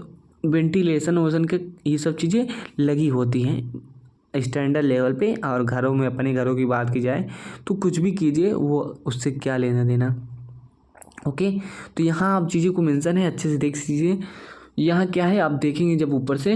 वेंटिलेशन वोशन के ये सब चीज़ें लगी होती हैं स्टैंडर्ड लेवल पे। और घरों में, अपने घरों की बात की जाए तो कुछ भी कीजिए, वो उससे क्या लेना देना। ओके, तो यहाँ आप चीज़ों को मेंशन है, अच्छे से देख लीजिए। यहाँ क्या है, आप देखेंगे जब ऊपर से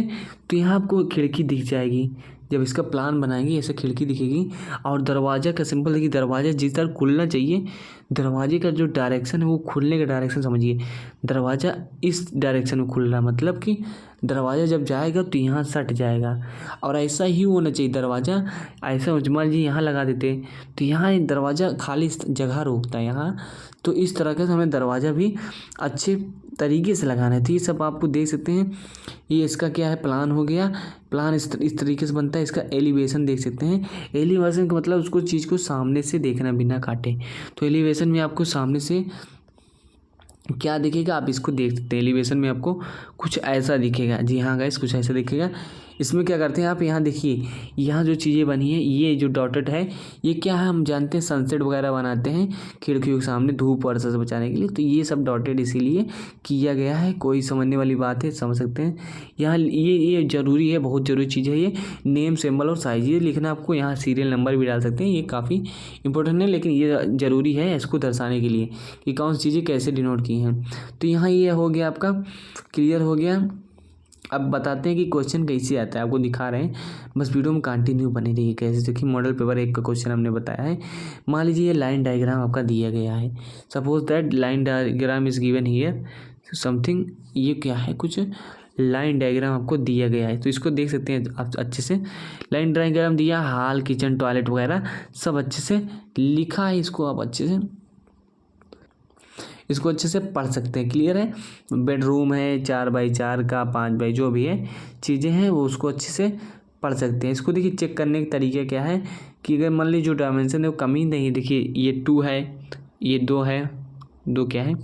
तो यहाँ आपको खिड़की दिख जाएगी। जब इसका प्लान बनाएंगे ऐसे खिड़की दिखेगी। और दरवाज़ा का सिंपल देखिए, दरवाज़ा जिस तरह खुलना चाहिए, दरवाजे का जो डायरेक्शन है वो खुलने का डायरेक्शन समझिए। दरवाज़ा इस डायरेक्शन में खुल रहा है, मतलब कि दरवाज़ा जब जाएगा तो यहाँ सट जाएगा। और ऐसा ही होना चाहिए दरवाज़ा, ऐसा मान लीजिए यहाँ लगा देते तो यहाँ दरवाज़ा खाली जगह रोकता है यहाँ। तो इस तरह का हमें दरवाज़ा भी अच्छे तरीके से लगाना है। तो ये सब आपको देख सकते हैं, ये इसका क्या है, प्लान हो गया। प्लान इस तरीके से बनता है। इसका एलिवेशन देख सकते हैं। एलिवेशन का मतलब उसको चीज़ को सामने से देखना बिना काटे। तो एलिवेशन में आपको सामने से क्या दिखेगा, आप इसको देख सकते हैं। एलिवेशन में आपको कुछ ऐसा दिखेगा। जी हाँ गाइस, कुछ ऐसा दिखेगा। इसमें क्या करते हैं आप, यहाँ देखिए, यहाँ जो चीज़ें बनी है, ये जो डॉटेड है, ये क्या है हम जानते हैं, सनसेट वगैरह बनाते हैं खिड़कियों के सामने धूप वर्षा से बचाने के लिए। तो ये सब डॉटेड इसीलिए किया गया है। कोई समझने वाली बात है, समझ सकते हैं। यहाँ ये ज़रूरी है, बहुत ज़रूरी चीज़ है ये। नेम, सिंबल और साइज ये लिखना आपको। यहाँ सीरियल नंबर भी डाल सकते हैं, ये काफ़ी इंपॉर्टेंट है, लेकिन ये ज़रूरी है इसको दर्शाने के लिए कि कौन सी चीज़ें कैसे डिनोट की हैं। तो यहाँ ये हो गया आपका, क्लियर हो गया। अब बताते हैं कि क्वेश्चन कैसे आता है, आपको दिखा रहे हैं, बस वीडियो में कंटिन्यू बने रहिए। कैसे देखिए, मॉडल पेपर 1 का क्वेश्चन हमने बताया है। मान लीजिए ये लाइन डायग्राम आपका दिया गया है। Suppose that line diagram is given here something. ये क्या है, कुछ लाइन डायग्राम आपको दिया गया है। तो इसको देख सकते हैं आप अच्छे से। लाइन डायग्राम दिया, हॉल, किचन, टॉयलेट वगैरह सब अच्छे से लिखा है। इसको आप अच्छे से पढ़ सकते हैं। क्लियर है। बेडरूम है 4x4 का, 5x जो भी है चीज़ें हैं वो उसको अच्छे से पढ़ सकते हैं। इसको देखिए, चेक करने के तरीके क्या है कि अगर मान लीजिए जो डायमेंशन है वो कमी नहीं, देखिए ये 2 है, ये 2 है, 2 क्या है,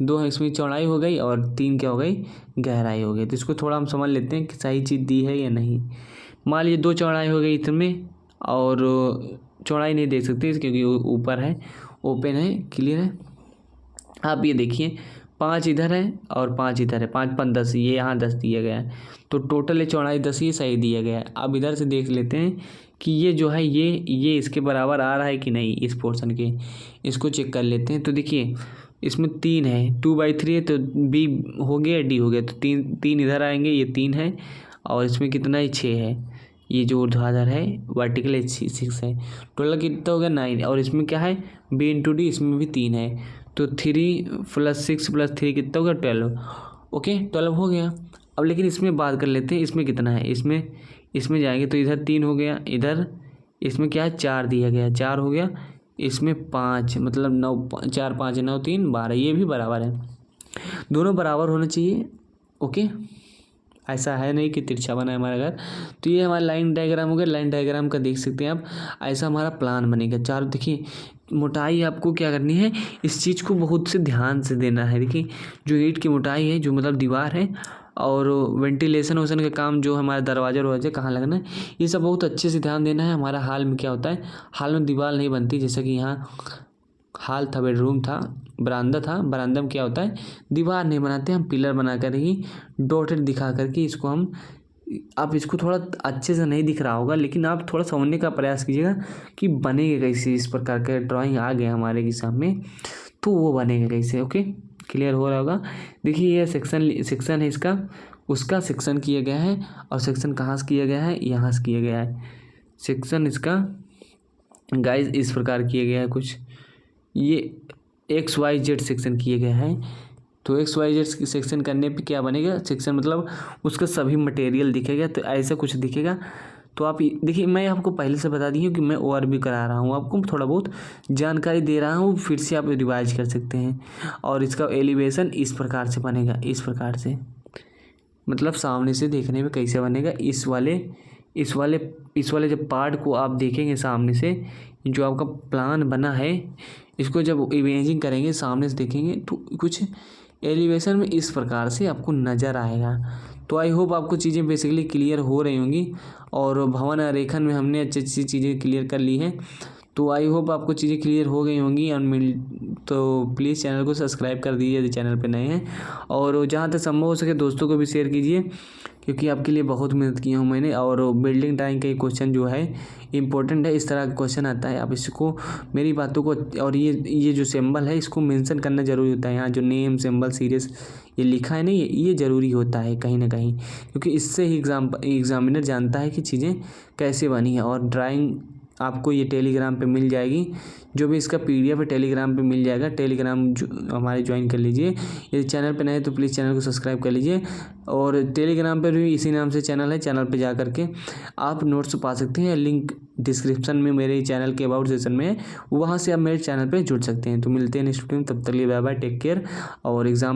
2 है, इसमें चौड़ाई हो गई, और 3 क्या हो गई, गहराई हो गई। तो इसको थोड़ा हम समझ लेते हैं कि सही चीज़ दी है या नहीं। मान लीजिए 2 चौड़ाई हो गई इसमें, और चौड़ाई नहीं देख सकते क्योंकि ऊपर है, ओपन है। क्लियर है। आप ये देखिए, 5 इधर है और 5 इधर है, 5 5 10, ये यहाँ 10 दिया गया है। तो टोटल ये चौड़ाई 10 ही सही दिया गया है। अब इधर से देख लेते हैं कि ये जो है ये इसके बराबर आ रहा है कि नहीं, इस पोर्शन के। इसको चेक कर लेते हैं। तो देखिए इसमें 3 है, 2/3 है, तो बी हो गया, डी हो गया। तो 3 इधर आएंगे, ये 3 है, और इसमें कितना है, 6 है। ये जो ऊर्ध्वाधर है वर्टिकल 6 है। टोटल कितना हो गया, 9। और इसमें क्या है, बी इंटू डी, इसमें भी 3 है। तो 3 + 6 + 3 कितना हो गया, 12। ओके, 12 हो गया। अब लेकिन इसमें बात कर लेते हैं, इसमें कितना है। इसमें जाएंगे तो इधर 3 हो गया, इधर इसमें क्या है, 4 दिया गया, 4 हो गया। इसमें 5, मतलब 9, 4 5 9 3 12, ये भी बराबर है। दोनों बराबर होना चाहिए। ओके, ऐसा है नहीं कि तिरछा बना है हमारा घर। तो ये हमारा लाइन डायग्राम हो गया। लाइन डायग्राम का देख सकते हैं आप, ऐसा हमारा प्लान बनेगा। चारों देखिए, मोटाई आपको क्या करनी है, इस चीज़ को बहुत से ध्यान से देना है। देखिए जो ईंट की मोटाई है, जो मतलब दीवार है, और वेंटिलेशन वोशन का काम जो हमारा दरवाजा वरवाजा कहाँ लगना है, ये सब बहुत अच्छे से ध्यान देना है। हमारा हाल में क्या होता है, हाल में दीवार नहीं बनती। जैसे कि यहाँ हाल था, बेडरूम था, बरामदा था, बरामदा में क्या होता है, दीवार नहीं बनाते हम, पिलर बना कर ही डॉटेड दिखा करके इसको हम, आप इसको थोड़ा अच्छे से नहीं दिख रहा होगा, लेकिन आप थोड़ा समझने का प्रयास कीजिएगा कि बनेगा कैसे। इस प्रकार का ड्राइंग आ गया हमारे के सामने, तो वो बनेगा कैसे। ओके, क्लियर हो रहा होगा। देखिए ये सेक्शन है इसका, उसका सेक्शन किया गया है, और सेक्शन कहाँ से किया गया है, यहाँ से किया गया है सेक्शन इसका। गाइस इस प्रकार किया गया है कुछ, ये XYZ सेक्शन किए गए हैं। तो XYZ सेक्शन करने पे क्या बनेगा, सेक्शन मतलब उसका सभी मटेरियल दिखेगा। तो ऐसा कुछ दिखेगा। तो आप देखिए, मैं आपको पहले से बता दी हूँ कि मैं और भी करा रहा हूँ, आपको थोड़ा बहुत जानकारी दे रहा हूँ, फिर से आप रिवाइज कर सकते हैं। और इसका एलिवेशन इस प्रकार से बनेगा, इस प्रकार से, मतलब सामने से देखने में कैसे बनेगा। इस वाले जब पार्ट को आप देखेंगे सामने से, जो आपका प्लान बना है, इसको जब इमेजिंग करेंगे, सामने से देखेंगे, तो कुछ एलिवेशन में इस प्रकार से आपको नज़र आएगा। तो आई होप आपको चीज़ें बेसिकली क्लियर हो रही होंगी। और भवन आरेखन में हमने अच्छी अच्छी चीज़ें क्लियर कर ली हैं। तो आई होप आपको चीज़ें क्लियर हो गई होंगी। तो प्लीज़ चैनल को सब्सक्राइब कर दीजिए यदि चैनल पे नए हैं, और जहाँ तक संभव हो सके दोस्तों को भी शेयर कीजिए, क्योंकि आपके लिए बहुत मेहनत की हूँ मैंने। और बिल्डिंग ड्राइंग का क्वेश्चन जो है इंपॉर्टेंट है, इस तरह का क्वेश्चन आता है। आप इसको, मेरी बातों को, और ये जो सिंबल है इसको मेंशन करना ज़रूरी होता है। यहाँ जो नेम, सिंबल, सीरियस ये लिखा है ना, ये ज़रूरी होता है कहीं ना कहीं, क्योंकि इससे ही एग्जामिनर जानता है कि चीज़ें कैसे बनी है। और ड्राइंग आपको ये टेलीग्राम पे मिल जाएगी, जो भी इसका PDF है टेलीग्राम पे मिल जाएगा। टेलीग्राम हमारे ज्वाइन कर लीजिए। यदि चैनल पे नए हैं तो प्लीज़ चैनल को सब्सक्राइब कर लीजिए। और टेलीग्राम पर भी इसी नाम से चैनल है, चैनल पे जा करके आप नोट्स पा सकते हैं। लिंक डिस्क्रिप्शन में मेरे चैनल के अबाउट सेक्शन में है, वहाँ से आप मेरे चैनल पर जुड़ सकते हैं। तो मिलते हैं नेक्स्ट वीडियो में, तब तक लिए बाय बाय, टेक केयर। और एग्ज़ाम